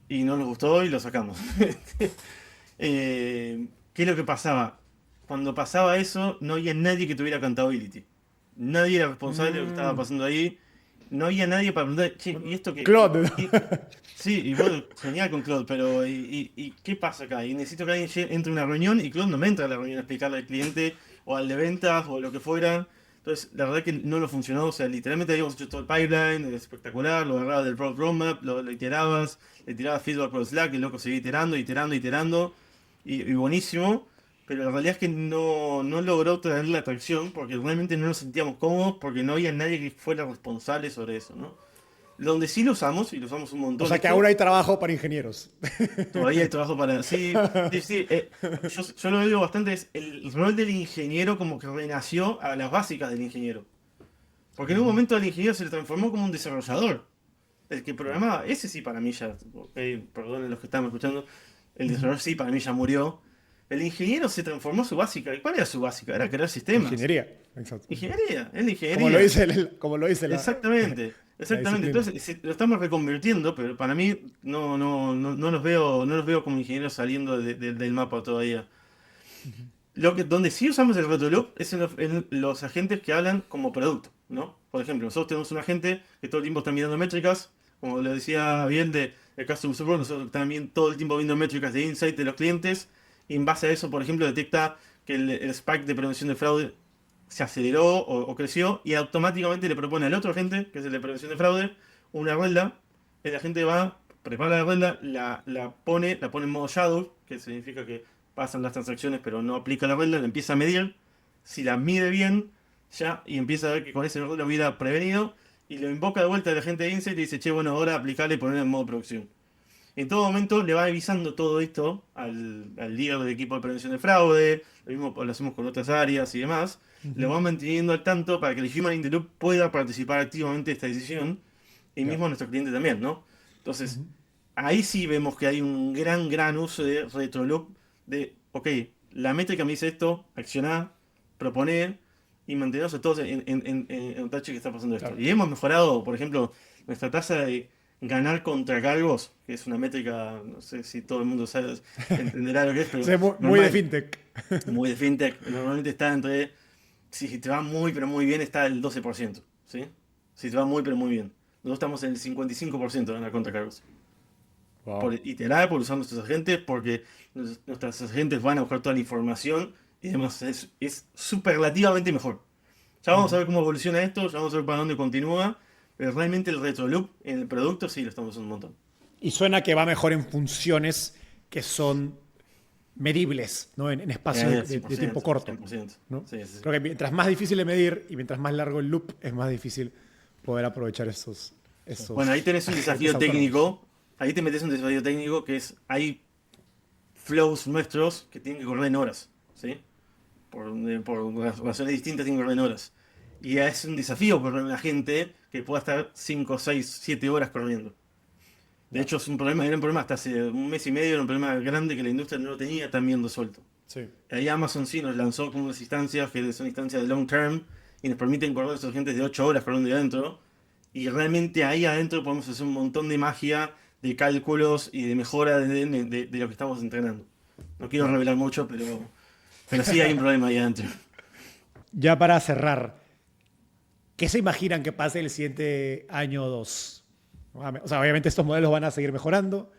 y no nos gustó y lo sacamos. ¿Qué es lo que pasaba? Cuando pasaba eso, no había nadie que tuviera accountability. Nadie era responsable de lo que estaba pasando ahí. No había nadie para preguntar, che, ¿y esto qué? Claude. Sí, y bueno, genial con Claude, pero ¿y qué pasa acá? Y necesito que alguien entre a una reunión y Claude no me entra a la reunión a explicarle al cliente o al de ventas o lo que fuera. Entonces, la verdad que no lo funcionó. O sea, literalmente habíamos hecho todo el pipeline, espectacular, lo agarrabas del roadmap, lo iterabas, le tirabas feedback por Slack, el loco seguía iterando, iterando, iterando, y buenísimo. Pero la realidad es que no logró traer la atracción porque realmente no nos sentíamos cómodos porque no había nadie que fuera responsable sobre eso, ¿no? Donde sí lo usamos, y lo usamos un montón. O sea que esto, aún hay trabajo para ingenieros. todavía hay trabajo para... Sí, sí, sí. Yo lo veo bastante, es el rol del ingeniero como que renació a las básicas del ingeniero. Porque en un momento el ingeniero se le transformó como un desarrollador. El que programaba, ese sí para mí ya, perdonen los que están escuchando, el desarrollador sí para mí ya murió. El ingeniero se transformó su básica. ¿Y cuál era su básica? Era crear sistemas. Ingeniería. Exacto. Ingeniería, es la ingeniería. Como lo dice Exactamente, exactamente. disciplina. Entonces lo estamos reconvirtiendo, pero para mí no los veo como ingenieros saliendo del mapa todavía. Donde sí usamos el Retroloop es en los agentes que hablan como producto, ¿no? Por ejemplo, nosotros tenemos un agente que todo el tiempo está mirando métricas, como lo decía bien el Customer Support, nosotros también todo el tiempo viendo métricas de insight de los clientes, y en base a eso, por ejemplo, detecta que el spike de prevención de fraude se aceleró o creció y automáticamente le propone al otro agente, que es el de prevención de fraude, una rueda. El agente va, prepara la rueda, la pone en modo shadow, que significa que pasan las transacciones pero no aplica la rueda, la empieza a medir. Si la mide bien, ya, y empieza a ver que con ese error lo hubiera prevenido, y lo invoca de vuelta al agente de Insight y dice, che, bueno, ahora aplicarle y ponerlo en modo producción. En todo momento le va avisando todo esto al líder del equipo de prevención de fraude, lo mismo lo hacemos con otras áreas y demás, lo va manteniendo al tanto para que el Human in the Loop pueda participar activamente de esta decisión, y mismo nuestro cliente también, ¿no? Entonces, ahí sí vemos que hay un gran uso de Retroloop, de, ok, la métrica me dice esto, accionar, proponer, y mantenernos todos en touch que está pasando esto. Claro. Y hemos mejorado, por ejemplo, nuestra tasa de ganar contra cargos, que es una métrica, no sé si todo el mundo sabe, entenderá lo que es, pero O sea, muy de fintech. muy de fintech, normalmente está entre, si te va muy pero muy bien, está el 12%, ¿sí? Si te va muy pero muy bien. Nosotros estamos en el 55% de ganar contra cargos. Wow. Por iterar, por usar nuestros agentes, porque nuestros agentes van a buscar toda la información y demás, es superlativamente mejor. Ya vamos a ver cómo evoluciona esto, ya vamos a ver para dónde continúa, pero realmente el Retroloop en el producto sí lo estamos usando un montón. Y suena que va mejor en funciones que son medibles, ¿no? En espacios de 100%, tiempo corto. 100%. ¿No? Sí, sí, sí. Creo que mientras más difícil de medir y mientras más largo el loop, es más difícil poder aprovechar esos Bueno, ahí tenés un desafío agentes técnico. Ahí te metes un desafío técnico que es, hay flows nuestros que tienen que correr en horas, ¿sí? Por razones distintas tienen que correr en horas. Y es un desafío correr una gente que pueda estar 5, 6, 7 horas corriendo. De hecho, es un problema, era un problema hasta hace un mes y medio, era un problema grande que la industria no lo tenía tan bien resuelto. Sí. Ahí Amazon sí nos lanzó como unas instancias que son instancias de long term y nos permiten correr esos agentes de 8 horas corriendo de adentro. Y realmente ahí adentro podemos hacer un montón de magia, de cálculos y de mejora de lo que estamos entrenando. No quiero revelar mucho, pero sí hay un problema ahí adentro. Ya para cerrar, ¿Qué se imaginan que pase el siguiente año o dos? O sea, obviamente estos modelos van a seguir mejorando,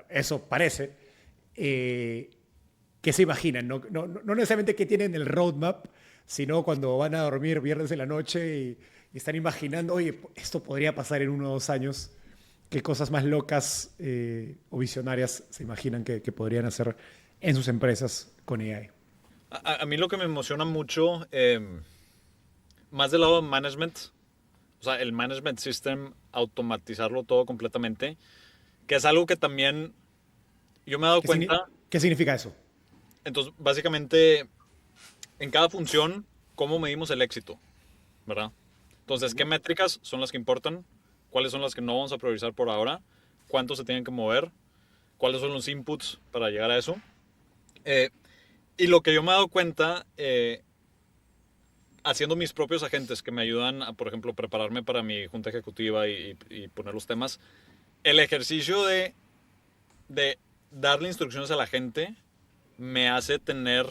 eso parece. ¿Qué se imaginan? No necesariamente qué tienen el roadmap, sino cuando van a dormir viernes en la noche y están imaginando, oye, esto podría pasar en 1 o 2 años. ¿Qué cosas más locas o visionarias se imaginan que podrían hacer en sus empresas con AI? A mí lo que me emociona mucho, más del lado de management, o sea, el management system, automatizarlo todo completamente, que es algo que también yo me he dado cuenta. ¿Qué significa eso? Entonces, básicamente, en cada función, ¿cómo medimos el éxito? ¿Verdad? Entonces, ¿qué métricas son las que importan? ¿Cuáles son las que no vamos a priorizar por ahora? ¿Cuánto se tienen que mover? ¿Cuáles son los inputs para llegar a eso? Y lo que yo me he dado cuenta, haciendo mis propios agentes que me ayudan a, por ejemplo, prepararme para mi junta ejecutiva y poner los temas, el ejercicio de darle instrucciones a la gente me hace tener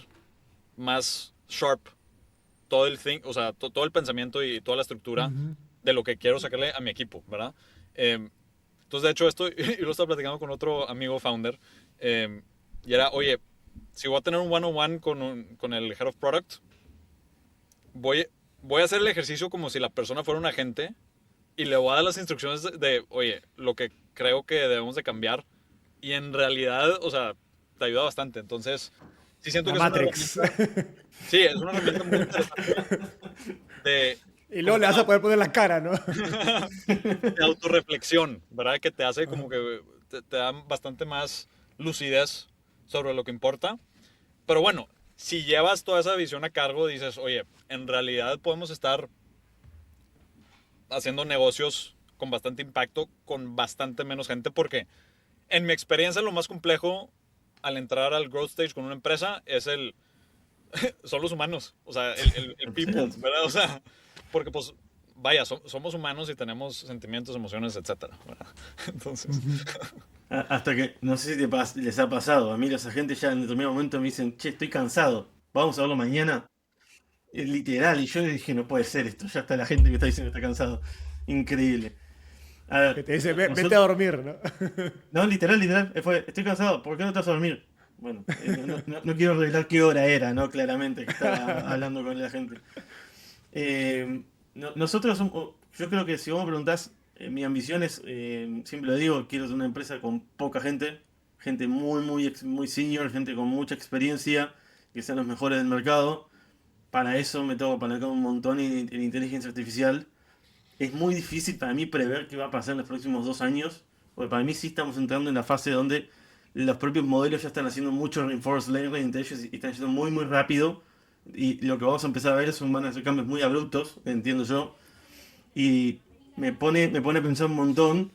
más sharp todo el todo el pensamiento y toda la estructura de lo que quiero sacarle a mi equipo, ¿verdad? Entonces, de hecho, esto yo lo estaba platicando con otro amigo founder, y era, oye, si voy a tener un one-on-one con el Head of Product, voy a hacer el ejercicio como si la persona fuera un agente y le voy a dar las instrucciones oye, lo que creo que debemos de cambiar, y en realidad, o sea, te ayuda bastante. Entonces, sí siento La que Matrix. Sí, es una herramienta muy interesante de, Y luego le vas a poder poner la cara, ¿no? de autorreflexión, ¿verdad? Que te hace como que te da bastante más lucidez sobre lo que importa. Pero bueno, si llevas toda esa visión a cargo, dices, oye, en realidad podemos estar haciendo negocios con bastante impacto, con bastante menos gente, porque en mi experiencia lo más complejo al entrar al growth stage con una empresa son los humanos, o sea, el people, ¿verdad? O sea, porque pues, vaya, somos humanos y tenemos sentimientos, emociones, etcétera, ¿verdad? Entonces... Hasta que, no sé si les ha pasado, a mí los agentes ya en determinado momento me dicen, che, estoy cansado, vamos a verlo mañana. Es literal, y yo dije, no puede ser esto, ya está la gente que está diciendo que está cansado. Increíble. A Que ver, te dice, vete a dormir, ¿no? no, literal, estoy cansado, ¿por qué no te vas a dormir? Bueno, no quiero revelar qué hora era, ¿no? Claramente, que estaba hablando con la gente. Nosotros somos, yo creo que si vos me preguntás, mi ambición es, siempre lo digo, quiero ser una empresa con poca gente, gente muy senior, gente con mucha experiencia, que sean los mejores del mercado. Para eso me tengo que apalancar un montón en inteligencia artificial. Es muy difícil para mí prever qué va a pasar en los próximos 2 años, porque para mí sí estamos entrando en la fase donde los propios modelos ya están haciendo mucho reinforced learning entre ellos y están yendo muy rápido. Y lo que vamos a empezar a ver van a ser cambios muy abruptos, entiendo yo. Y me pone a pensar un montón.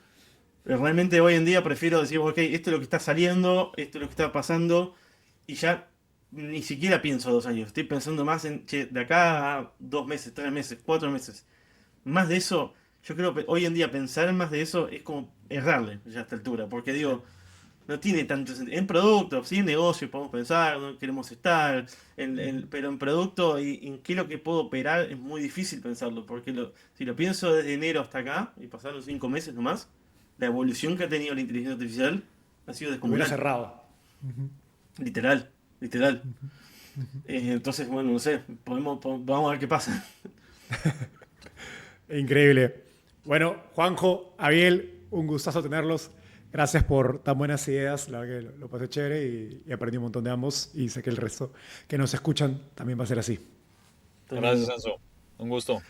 Realmente hoy en día prefiero decir, ok, esto es lo que está saliendo, esto es lo que está pasando, y ya ni siquiera pienso 2 años. Estoy pensando más en, che, de acá a 2 meses, 3 meses, 4 meses. Más de eso, yo creo que hoy en día pensar más de eso es como errarle ya a esta altura, porque digo, no tiene tanto sentido. En producto, sí, en negocio podemos pensar, no queremos estar, pero en producto y en qué es lo que puedo operar es muy difícil pensarlo, porque si lo pienso desde enero hasta acá, y pasaron 5 meses nomás, la evolución que ha tenido la inteligencia artificial ha sido Lo hubiera descomunal. cerrado. Literal. Entonces, bueno, no sé, vamos a ver qué pasa. Increíble. Bueno, Juanjo, Abiel, un gustazo tenerlos. Gracias por tan buenas ideas. La verdad que lo pasé chévere y aprendí un montón de ambos. Y sé que el resto que nos escuchan también va a ser así. Gracias, Enzo. Un gusto.